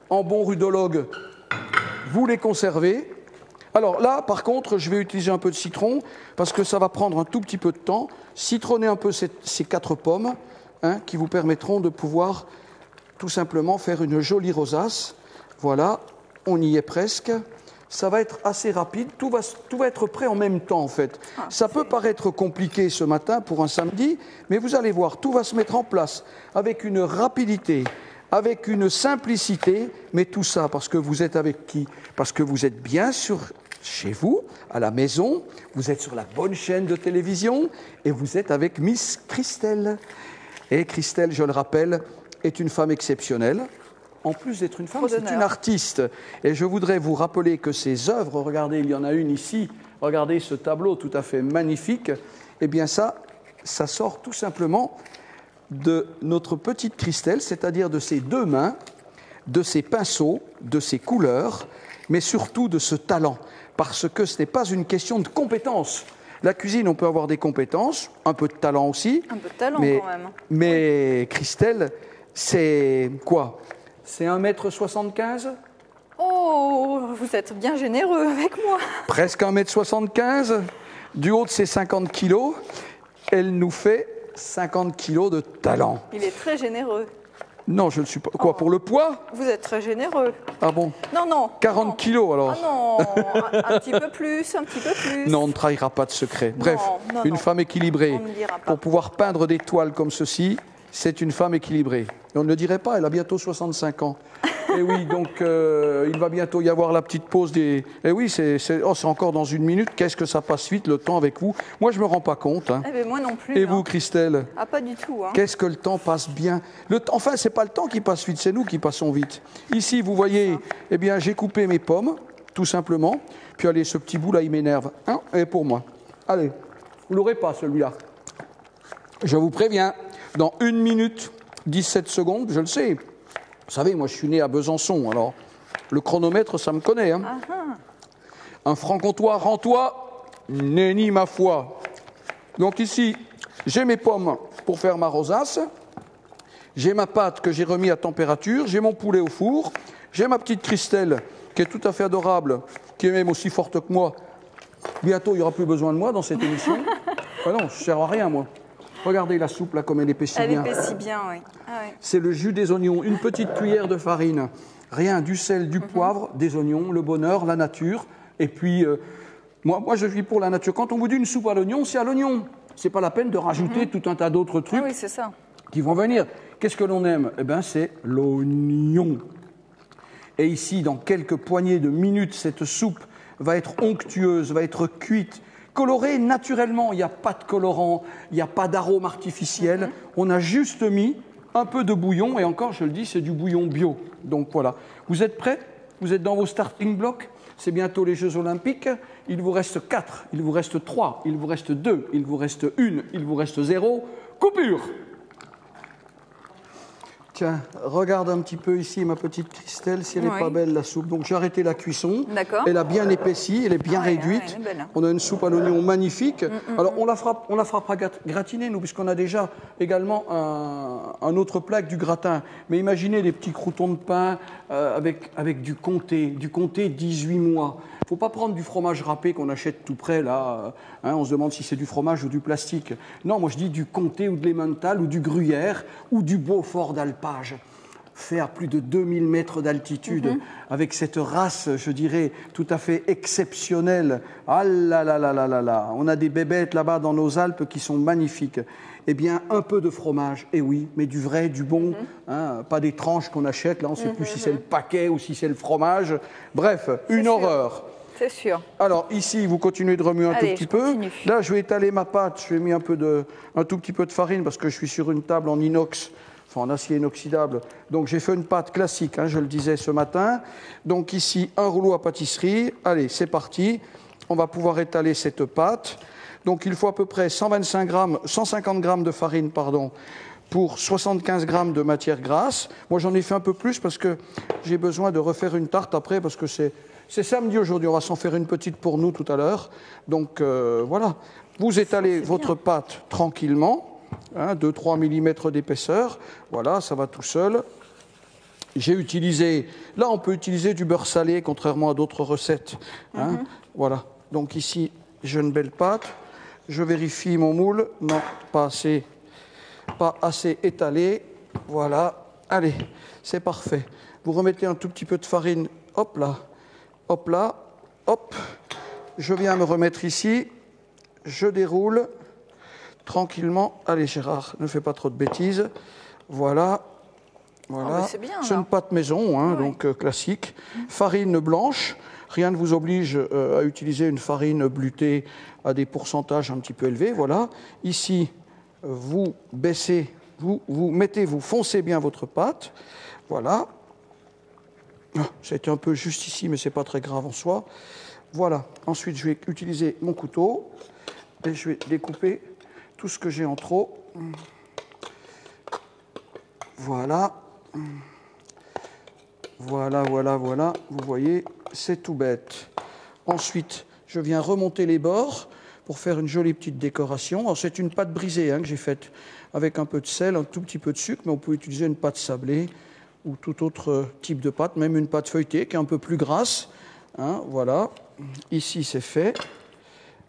En bon rudologue, vous les conservez. Alors là, par contre, je vais utiliser un peu de citron parce que ça va prendre un tout petit peu de temps. Citronnez un peu ces 4 pommes hein, qui vous permettront de pouvoir tout simplement faire une jolie rosace. Voilà, on y est presque. Ça va être assez rapide. Tout va être prêt en même temps, en fait. Ça peut paraître compliqué ce matin pour un samedi, mais vous allez voir, tout va se mettre en place avec une rapidité, avec une simplicité, mais tout ça parce que vous êtes avec qui? Parce que vous êtes bien chez vous, à la maison, vous êtes sur la bonne chaîne de télévision et vous êtes avec Miss Christelle. Et Christelle, je le rappelle, est une femme exceptionnelle. En plus d'être une femme, c'est une artiste. Et je voudrais vous rappeler que ses œuvres, regardez, il y en a une ici, regardez ce tableau tout à fait magnifique, eh bien ça sort tout simplement de notre petite Christelle, c'est-à-dire de ses deux mains, de ses pinceaux, de ses couleurs, mais surtout de ce talent. Parce que ce n'est pas une question de compétence. La cuisine, on peut avoir des compétences, un peu de talent aussi. Un peu de talent quand même. Mais Christelle, c'est quoi? C'est 1,75 m? Oh, vous êtes bien généreux avec moi. Presque 1,75 m. Du haut de ses 50 kilos, elle nous fait 50 kilos de talent. Il est très généreux. Non, je ne suis pas. Quoi, pour le poids? Vous êtes très généreux. Ah bon? Non. 40 kilos alors? Ah non, un petit peu plus. Non, on ne trahira pas de secret. Bref, une femme équilibrée. Pour pouvoir peindre des toiles comme ceci, c'est une femme équilibrée. Et on ne le dirait pas, elle a bientôt 65 ans. Et oui, donc il va bientôt y avoir la petite pause des... Et oui, c'est encore dans une minute. Qu'est-ce que ça passe vite, le temps avec vous? Moi, je ne me rends pas compte. Hein. Eh bien, moi non plus. Et vous, Christelle? Ah, pas du tout. Hein. Qu'est-ce que le temps passe bien? Enfin, ce n'est pas le temps qui passe vite, c'est nous qui passons vite. Ici, vous voyez, eh bien, j'ai coupé mes pommes, tout simplement. Puis, allez, ce petit bout-là, il m'énerve. Hein, et pour moi. Allez, vous ne l'aurez pas, celui-là. Je vous préviens, dans 1 minute, 17 secondes, je le sais. Vous savez, moi, je suis né à Besançon, alors le chronomètre, ça me connaît. Hein. Un franc-comtois rantois, nenni ma foi. Donc ici, j'ai mes pommes pour faire ma rosace, j'ai ma pâte que j'ai remis à température, j'ai mon poulet au four, j'ai ma petite Christelle qui est tout à fait adorable, qui est même aussi forte que moi. Bientôt, il n'y aura plus besoin de moi dans cette émission. Ah non, je ne sers à rien, moi. Regardez la soupe, là, comme elle épaissit bien. Elle épaissit bien, oui. Ah, oui. C'est le jus des oignons, une petite cuillère de farine, rien, du sel, du poivre, des oignons, le bonheur, la nature. Et puis, moi, je suis pour la nature. Quand on vous dit une soupe à l'oignon, c'est à l'oignon. Ce n'est pas la peine de rajouter tout un tas d'autres trucs c'est ça. Qui vont venir. Qu'est-ce que l'on aime? Eh bien, c'est l'oignon. Et ici, dans quelques poignées de minutes, cette soupe va être onctueuse, va être cuite, colorée naturellement. Il n'y a pas de colorant, il n'y a pas d'arôme artificiel. On a juste mis un peu de bouillon, et encore, je le dis, c'est du bouillon bio. Donc voilà. Vous êtes prêts? Vous êtes dans vos starting blocks? C'est bientôt les Jeux Olympiques. Il vous reste 4, il vous reste 3, il vous reste 2, il vous reste 1, il vous reste 0. Coupure! Tiens, regarde un petit peu ici ma petite Christelle, si elle n'est pas belle la soupe. Donc j'ai arrêté la cuisson. D'accord. Elle a bien épaissi, elle est bien réduite. Elle est belle. On a une soupe à l'oignon magnifique. Alors on la fera pas gratiner nous, puisqu'on a déjà également un autre plat avec du gratin. Mais imaginez des petits croûtons de pain avec du comté 18 mois. Il ne faut pas prendre du fromage râpé qu'on achète tout près, là. Hein, on se demande si c'est du fromage ou du plastique. Non, moi je dis du comté ou de l'emmental ou du gruyère ou du Beaufort d'alpage. Fait à plus de 2000 mètres d'altitude, avec cette race, je dirais, tout à fait exceptionnelle. Ah là là là là là là. On a des bébêtes là-bas dans nos Alpes qui sont magnifiques. Eh bien, un peu de fromage, et oui, mais du vrai, du bon, hein, pas des tranches qu'on achète, là on ne sait plus si c'est le paquet ou si c'est le fromage. Bref, une horreur. C'est sûr. Alors ici, vous continuez de remuer un tout petit peu. Continue. Là, je vais étaler ma pâte. Je vais mis un tout petit peu de farine parce que je suis sur une table en inox, enfin en acier inoxydable. Donc j'ai fait une pâte classique, hein, je le disais ce matin. Donc ici, un rouleau à pâtisserie. Allez, c'est parti. On va pouvoir étaler cette pâte. Donc il faut à peu près 150 grammes de farine, pour 75 grammes de matière grasse. Moi, j'en ai fait un peu plus parce que j'ai besoin de refaire une tarte après parce que c'est samedi aujourd'hui, on va s'en faire une petite pour nous tout à l'heure. Donc voilà, vous étalez votre pâte tranquillement, 2-3 mm d'épaisseur. Voilà, ça va tout seul. J'ai utilisé, là on peut utiliser du beurre salé, contrairement à d'autres recettes. Hein. Voilà, donc ici j'ai une belle pâte. Je vérifie mon moule, non, pas assez étalé. Voilà, allez, c'est parfait. Vous remettez un tout petit peu de farine, hop là. Hop là, hop, je viens me remettre ici, je déroule tranquillement. Allez Gérard, ne fais pas trop de bêtises. Voilà, Voilà. C'est bien. C'est une pâte maison, hein, donc classique. Farine blanche. Rien ne vous oblige à utiliser une farine bleutée à des pourcentages un petit peu élevés. Voilà. Ici, vous baissez, vous foncez bien votre pâte. Voilà. C'était un peu juste ici, mais ce n'est pas très grave en soi. Voilà. Ensuite, je vais utiliser mon couteau et je vais découper tout ce que j'ai en trop. Voilà. Voilà. Vous voyez, c'est tout bête. Ensuite, je viens remonter les bords pour faire une jolie petite décoration. Alors, c'est une pâte brisée que j'ai faite avec un peu de sel, un tout petit peu de sucre, mais on peut utiliser une pâte sablée ou tout autre type de pâte, même une pâte feuilletée qui est un peu plus grasse. Voilà. Ici, c'est fait.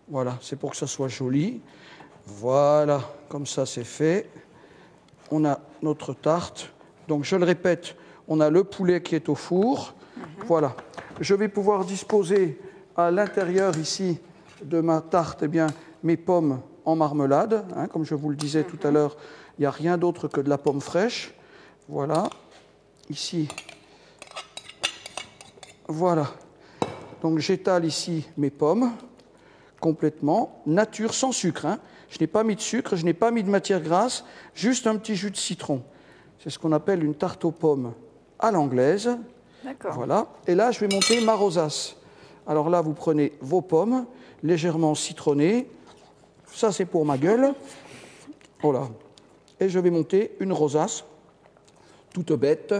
Voilà, c'est pour que ça soit joli. Voilà, comme ça, c'est fait. On a notre tarte. Donc, je le répète, on a le poulet qui est au four. Voilà. Je vais pouvoir disposer à l'intérieur ici de ma tarte mes pommes en marmelade. Comme je vous le disais tout à l'heure, il n'y a rien d'autre que de la pomme fraîche. Voilà. Ici. Voilà. Donc, j'étale ici mes pommes complètement. Nature sans sucre. Je n'ai pas mis de sucre, je n'ai pas mis de matière grasse, juste un petit jus de citron. C'est ce qu'on appelle une tarte aux pommes à l'anglaise. D'accord. Voilà. Et là, je vais monter ma rosace. Alors là, vous prenez vos pommes, légèrement citronnées. Ça, c'est pour ma gueule. Voilà. Et je vais monter une rosace, toute bête.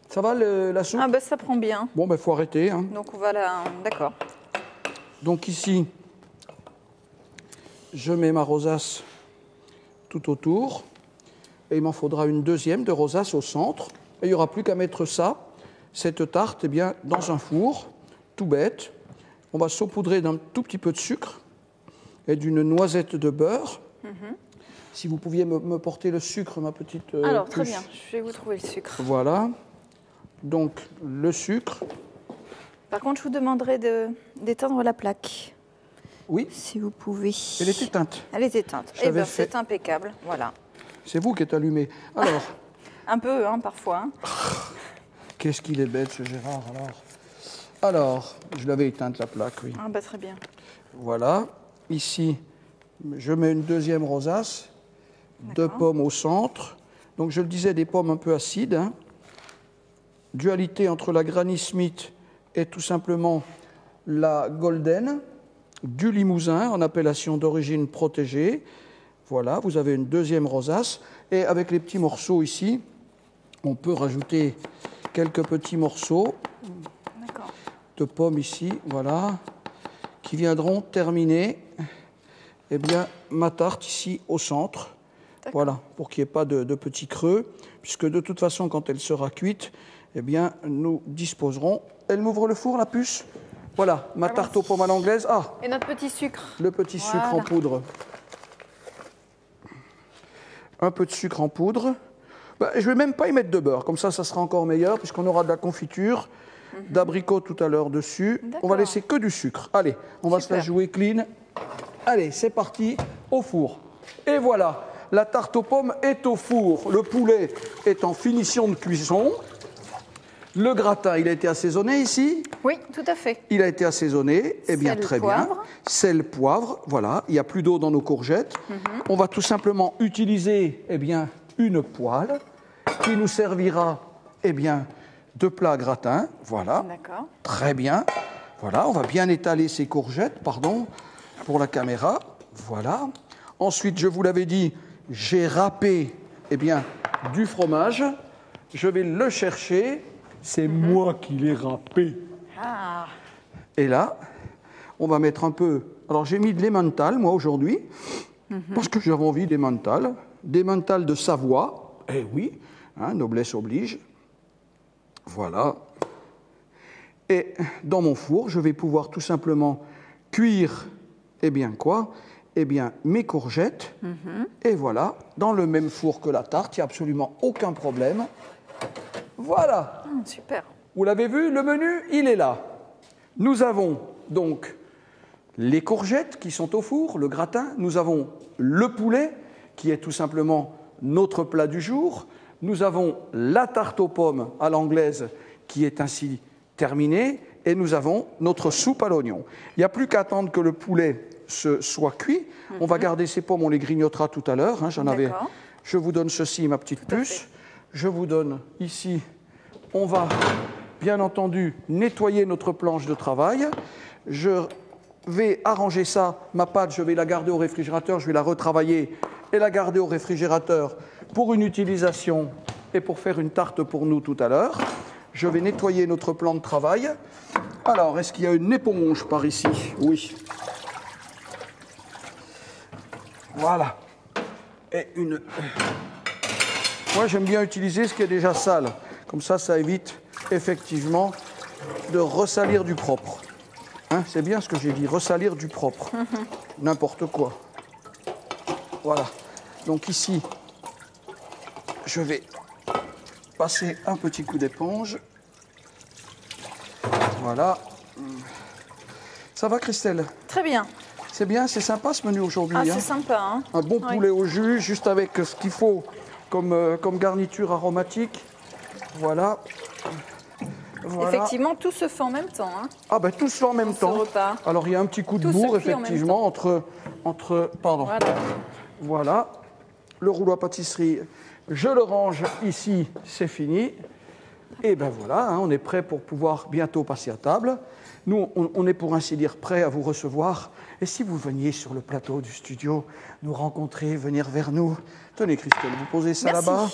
Ça va, la soupe? Ça prend bien. Bon, faut arrêter. Donc, on va D'accord. Donc ici, je mets ma rosace tout autour. Et il m'en faudra une deuxième de rosace au centre. Et il n'y aura plus qu'à mettre cette tarte, dans un four, tout bête. On va saupoudrer d'un tout petit peu de sucre et d'une noisette de beurre. Si vous pouviez me porter le sucre, ma petite Alors, puce. très bien, je vais vous trouver le sucre. Voilà. Donc, le sucre. Par contre, je vous demanderai d'éteindre la plaque. Oui. Si vous pouvez. Elle est éteinte. Elle est éteinte. C'est impeccable. Voilà. C'est vous qui êtes allumé. Alors. Un peu, parfois. Qu'est-ce qu'il est bête, ce Gérard, alors, je l'avais éteinte, la plaque, oui. Très bien. Voilà. Ici, je mets une deuxième rosace, 2 pommes au centre. Donc, je le disais, des pommes un peu acides. Dualité entre la Granny Smith et tout simplement la Golden, du Limousin en appellation d'origine protégée. Voilà, vous avez une deuxième rosace. Et avec les petits morceaux ici, on peut rajouter quelques petits morceaux de pommes ici, voilà, qui viendront terminer ma tarte ici au centre. Voilà, pour qu'il n'y ait pas de petits creux, puisque de toute façon, quand elle sera cuite, nous disposerons. Elle m'ouvre le four, la puce? Voilà, ma tarte aux pommes à l'anglaise. Et notre petit sucre. Le petit sucre en poudre. Un peu de sucre en poudre. Je ne vais même pas y mettre de beurre, comme ça sera encore meilleur, puisqu'on aura de la confiture, d'abricot tout à l'heure dessus. On va laisser que du sucre. Allez, on va se la jouer clean. Allez, c'est parti, au four. Et voilà, la tarte aux pommes est au four. Le poulet est en finition de cuisson. Le gratin, il a été assaisonné ici? Oui, tout à fait. Il a été assaisonné, très bien. Sel, poivre, voilà, il n'y a plus d'eau dans nos courgettes. On va tout simplement utiliser, une poêle qui nous servira, de plat gratin, voilà. D'accord. Très bien. Voilà, on va bien étaler ces courgettes, pour la caméra, voilà. Ensuite, je vous l'avais dit, j'ai râpé, du fromage. Je vais le chercher. C'est moi qui l'ai râpé. Et là, on va mettre un peu... Alors, j'ai mis de l'emmental, moi, aujourd'hui, parce que j'avais envie d'emmental. D'emmental de Savoie. Eh oui, noblesse oblige. Voilà. Et dans mon four, je vais pouvoir tout simplement cuire, mes courgettes. Et voilà, dans le même four que la tarte, il n'y a absolument aucun problème. Voilà. Super. Vous l'avez vu, le menu, il est là. Nous avons donc les courgettes qui sont au four, le gratin. Nous avons le poulet, qui est tout simplement notre plat du jour. nous avons la tarte aux pommes à l'anglaise qui est ainsi terminée et nous avons notre soupe à l'oignon. Il n'y a plus qu'à attendre que le poulet soit cuit. On va garder ces pommes, on les grignotera tout à l'heure. Hein, je vous donne ceci, ma petite puce. Je vous donne ici, on va bien entendu nettoyer notre planche de travail. Je vais arranger ça, ma pâte, je vais la garder au réfrigérateur, je vais la retravailler et la garder au réfrigérateur pour une utilisation et pour faire une tarte pour nous tout à l'heure. Je vais nettoyer notre plan de travail. Alors, est-ce qu'il y a une éponge par ici? Oui. Voilà. Et une... Moi, j'aime bien utiliser ce qui est déjà sale. Comme ça, ça évite effectivement de ressalir du propre. Hein, c'est bien ce que j'ai dit, ressalir du propre. N'importe quoi. Voilà. Donc ici, je vais passer un petit coup d'éponge. Voilà. Ça va, Christelle? Très bien. C'est bien, c'est sympa ce menu aujourd'hui. C'est sympa. Hein, un bon poulet au jus, juste avec ce qu'il faut comme garniture aromatique. Voilà. Effectivement, tout se fait en même temps. Hein. Ah ben tout se fait en même temps. Repas. Alors il y a un petit coup de bourre, effectivement, entre pardon. Voilà. Le rouleau à pâtisserie, je le range ici, c'est fini. Et ben voilà, hein, on est prêt pour pouvoir bientôt passer à table. Nous, on est pour ainsi dire prêts à vous recevoir. Et si vous veniez sur le plateau du studio, nous rencontrer, venir vers nous. Tenez, Christelle, vous posez ça là-bas.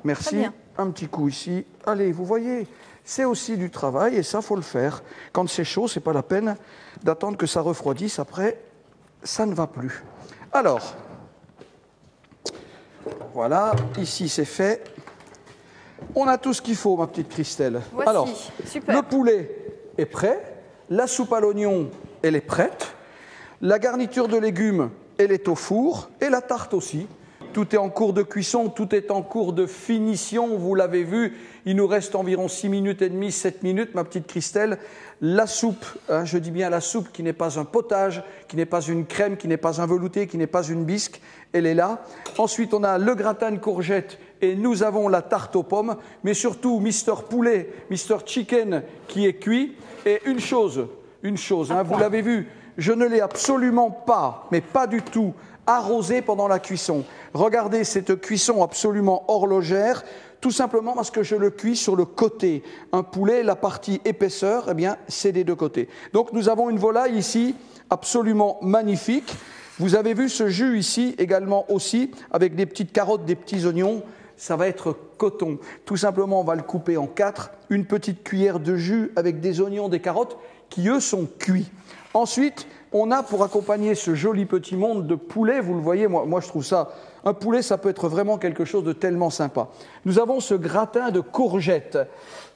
Merci. Un petit coup ici. Allez, vous voyez, c'est aussi du travail et ça, faut le faire. Quand c'est chaud, c'est pas la peine d'attendre que ça refroidisse. Après, ça ne va plus. Alors, voilà, ici c'est fait. On a tout ce qu'il faut, ma petite Christelle. Voici. Alors, super. Le poulet est prêt. La soupe à l'oignon, elle est prête. La garniture de légumes, elle est au four. Et la tarte aussi. Tout est en cours de cuisson, tout est en cours de finition. Vous l'avez vu, il nous reste environ 6 minutes et demie, 7 minutes, ma petite Christelle. La soupe, hein, je dis bien la soupe qui n'est pas un potage, qui n'est pas une crème, qui n'est pas un velouté, qui n'est pas une bisque, elle est là. Ensuite, on a le gratin de courgettes et nous avons la tarte aux pommes, mais surtout Mister Poulet, Mister Chicken qui est cuit. Et une chose, hein, vous l'avez vu, je ne l'ai absolument pas, mais pas du tout, arrosé pendant la cuisson. Regardez cette cuisson absolument horlogère, tout simplement parce que je le cuis sur le côté. Un poulet, la partie épaisseur, eh bien, c'est des deux côtés. Donc nous avons une volaille ici absolument magnifique. Vous avez vu ce jus ici également aussi, avec des petites carottes, des petits oignons. Ça va être coton. Tout simplement, on va le couper en 4. Une petite cuillère de jus avec des oignons, des carottes qui, eux, sont cuits. Ensuite, on a pour accompagner ce joli petit monde de poulet, vous le voyez, moi je trouve ça, un poulet, ça peut être vraiment quelque chose de tellement sympa. Nous avons ce gratin de courgettes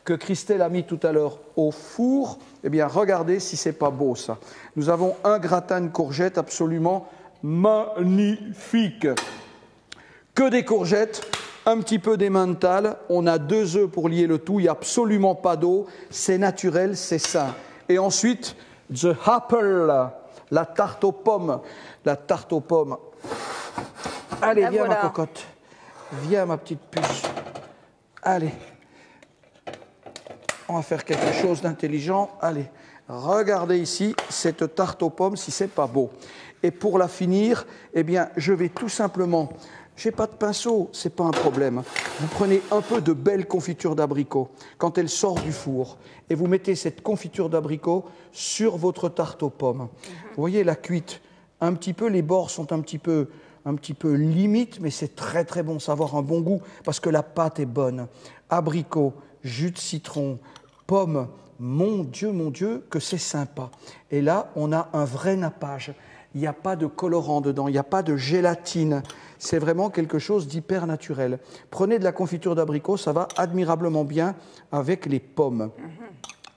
que Christelle a mis tout à l'heure au four. Eh bien, regardez si c'est pas beau ça. Nous avons un gratin de courgettes absolument magnifique. Que des courgettes, un petit peu d'emmental, on a 2 œufs pour lier le tout, il n'y a absolument pas d'eau, c'est naturel, c'est sain. Et ensuite, the apple, la tarte aux pommes. La tarte aux pommes. Allez, viens voilà. Ma cocotte. Viens ma petite puce. Allez. On va faire quelque chose d'intelligent. Allez, regardez ici cette tarte aux pommes si c'est pas beau. Et pour la finir, eh bien, je vais tout simplement... J'ai pas de pinceau, c'est pas un problème. Vous prenez un peu de belle confiture d'abricot quand elle sort du four et vous mettez cette confiture d'abricot sur votre tarte aux pommes. Vous voyez la cuite, un petit peu, les bords sont un petit peu limite, mais c'est très très bon, ça va avoir un bon goût parce que la pâte est bonne. Abricot, jus de citron, pommes, mon Dieu, que c'est sympa. Et là, on a un vrai nappage. Il n'y a pas de colorant dedans, il n'y a pas de gélatine. C'est vraiment quelque chose d'hyper naturel. Prenez de la confiture d'abricot, ça va admirablement bien avec les pommes,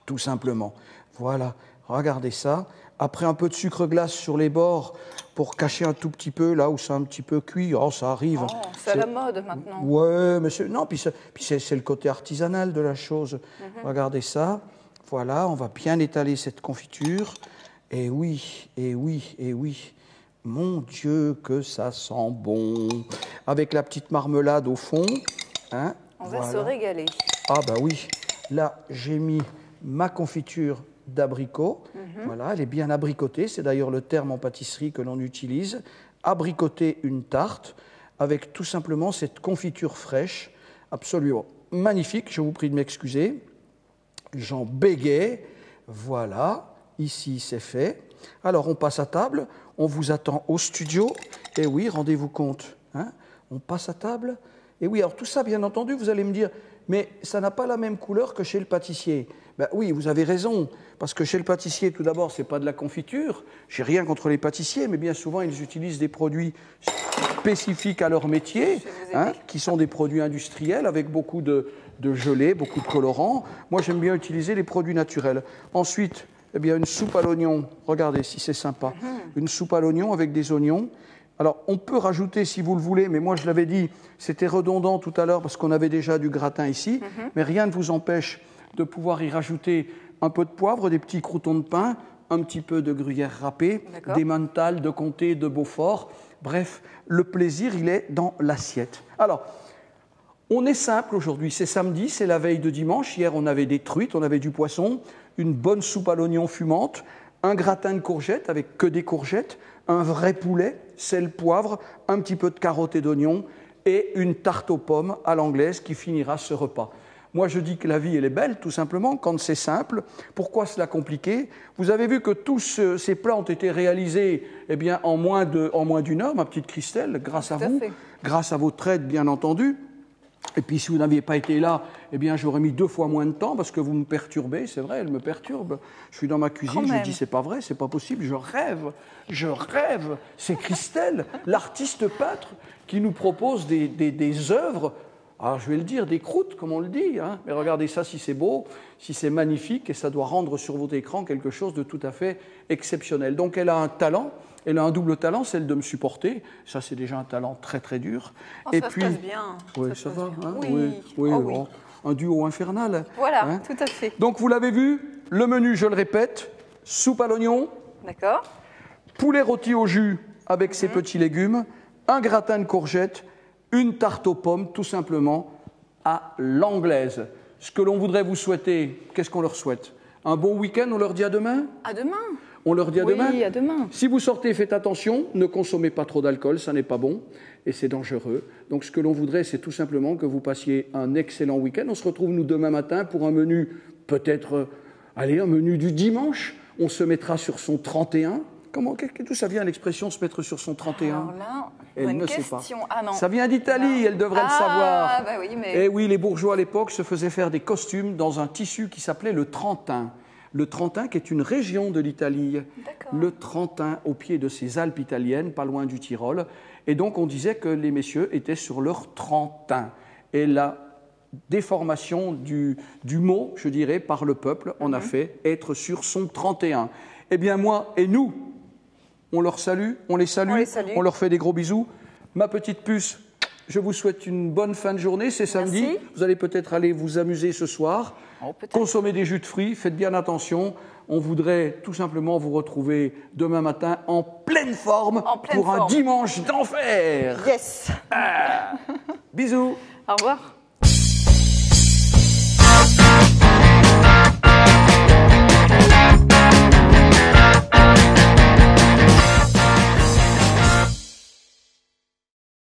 tout simplement. Voilà, regardez ça. Après, un peu de sucre glace sur les bords pour cacher un tout petit peu, là où c'est un petit peu cuit. Oh, ça arrive. Oh, c'est à la mode maintenant. Ouais, mais c'est le côté artisanal de la chose. Regardez ça. Voilà, on va bien étaler cette confiture. Et oui. Mon Dieu, que ça sent bon. Avec la petite marmelade au fond. Hein, on va se régaler. Ah bah oui, là j'ai mis ma confiture d'abricot. Voilà, elle est bien abricotée, c'est d'ailleurs le terme en pâtisserie que l'on utilise. Abricoter une tarte avec tout simplement cette confiture fraîche, absolument magnifique. Je vous prie de m'excuser. J'en bégaye. Voilà, ici c'est fait. Alors on passe à table, on vous attend au studio. Et oui, rendez-vous compte, hein, on passe à table. Et oui, alors tout ça, bien entendu, vous allez me dire, mais ça n'a pas la même couleur que chez le pâtissier. Ben oui, vous avez raison, parce que chez le pâtissier, tout d'abord, ce n'est pas de la confiture. J'ai rien contre les pâtissiers, mais bien souvent, ils utilisent des produits spécifiques à leur métier, hein, qui sont des produits industriels avec beaucoup de gelée, beaucoup de colorants. Moi, j'aime bien utiliser les produits naturels. Ensuite, eh bien, une soupe à l'oignon. Regardez si c'est sympa. Une soupe à l'oignon avec des oignons. Alors, on peut rajouter, si vous le voulez, mais moi, je l'avais dit, c'était redondant tout à l'heure parce qu'on avait déjà du gratin ici, mais rien ne vous empêche de pouvoir y rajouter un peu de poivre, des petits croûtons de pain, un petit peu de gruyère râpée, des mentales de comté, de Beaufort. Bref, le plaisir, il est dans l'assiette. Alors, on est simple aujourd'hui, c'est samedi, c'est la veille de dimanche. Hier, on avait des truites, on avait du poisson, une bonne soupe à l'oignon fumante, un gratin de courgettes avec que des courgettes, un vrai poulet, sel, poivre, un petit peu de carottes et d'oignons et une tarte aux pommes à l'anglaise qui finira ce repas. Moi, je dis que la vie, elle est belle, tout simplement, quand c'est simple. Pourquoi cela compliqué? Vous avez vu que tous ces plats ont été réalisés eh bien, en moins d'une heure, ma petite Christelle, grâce à vous, grâce à votre aide, bien entendu. Et puis, si vous n'aviez pas été là, eh bien, j'aurais mis 2 fois moins de temps parce que vous me perturbez. C'est vrai, elle me perturbe. Je suis dans ma cuisine, je dis, c'est pas vrai, c'est pas possible, je rêve. C'est Christelle, l'artiste peintre, qui nous propose des œuvres. Alors, je vais le dire, des croûtes, comme on le dit. Hein. Mais regardez ça, si c'est beau, si c'est magnifique, et ça doit rendre sur votre écran quelque chose de tout à fait exceptionnel. Donc, elle a un talent. Elle a un double talent, celle de me supporter. Ça, c'est déjà un talent très, très dur. Oh, et ça puis, se passe bien. Oui, ça va. Hein, oui. Oui. Un duo infernal. Voilà, hein. tout à fait. Donc, vous l'avez vu, le menu, je le répète, soupe à l'oignon. D'accord. Poulet rôti au jus avec ses petits légumes, un gratin de courgettes, une tarte aux pommes, tout simplement, à l'anglaise. Ce que l'on voudrait vous souhaiter, qu'est-ce qu'on leur souhaite? Un bon week-end, on leur dit à demain? À demain. On leur dit à demain? Oui, à demain. Si vous sortez, faites attention, ne consommez pas trop d'alcool, ça n'est pas bon et c'est dangereux. Donc ce que l'on voudrait, c'est tout simplement que vous passiez un excellent week-end. On se retrouve, nous, demain matin pour un menu, peut-être, un menu du dimanche. On se mettra sur son 31. D'où ça vient l'expression se mettre sur son 31? Alors là, elle ne question. sait pas. Ah non. Ça vient d'Italie, elle devrait le savoir. Ah, bah oui, mais... Et oui, les bourgeois à l'époque se faisaient faire des costumes dans un tissu qui s'appelait le Trentin. Le Trentin, qui est une région de l'Italie. Le Trentin, au pied de ces Alpes italiennes, pas loin du Tyrol. Et donc, on disait que les messieurs étaient sur leur Trentin. Et la déformation du mot, je dirais, par le peuple, on a fait être sur son 31. Eh bien, moi et nous, on leur salue, on les salue, on leur fait des gros bisous. Ma petite puce, je vous souhaite une bonne fin de journée, c'est samedi. Merci. Vous allez peut-être aller vous amuser ce soir. Consommez des jus de fruits, faites bien attention. On voudrait tout simplement vous retrouver demain matin en pleine forme pour un dimanche d'enfer. Yes. Bisous. Au revoir.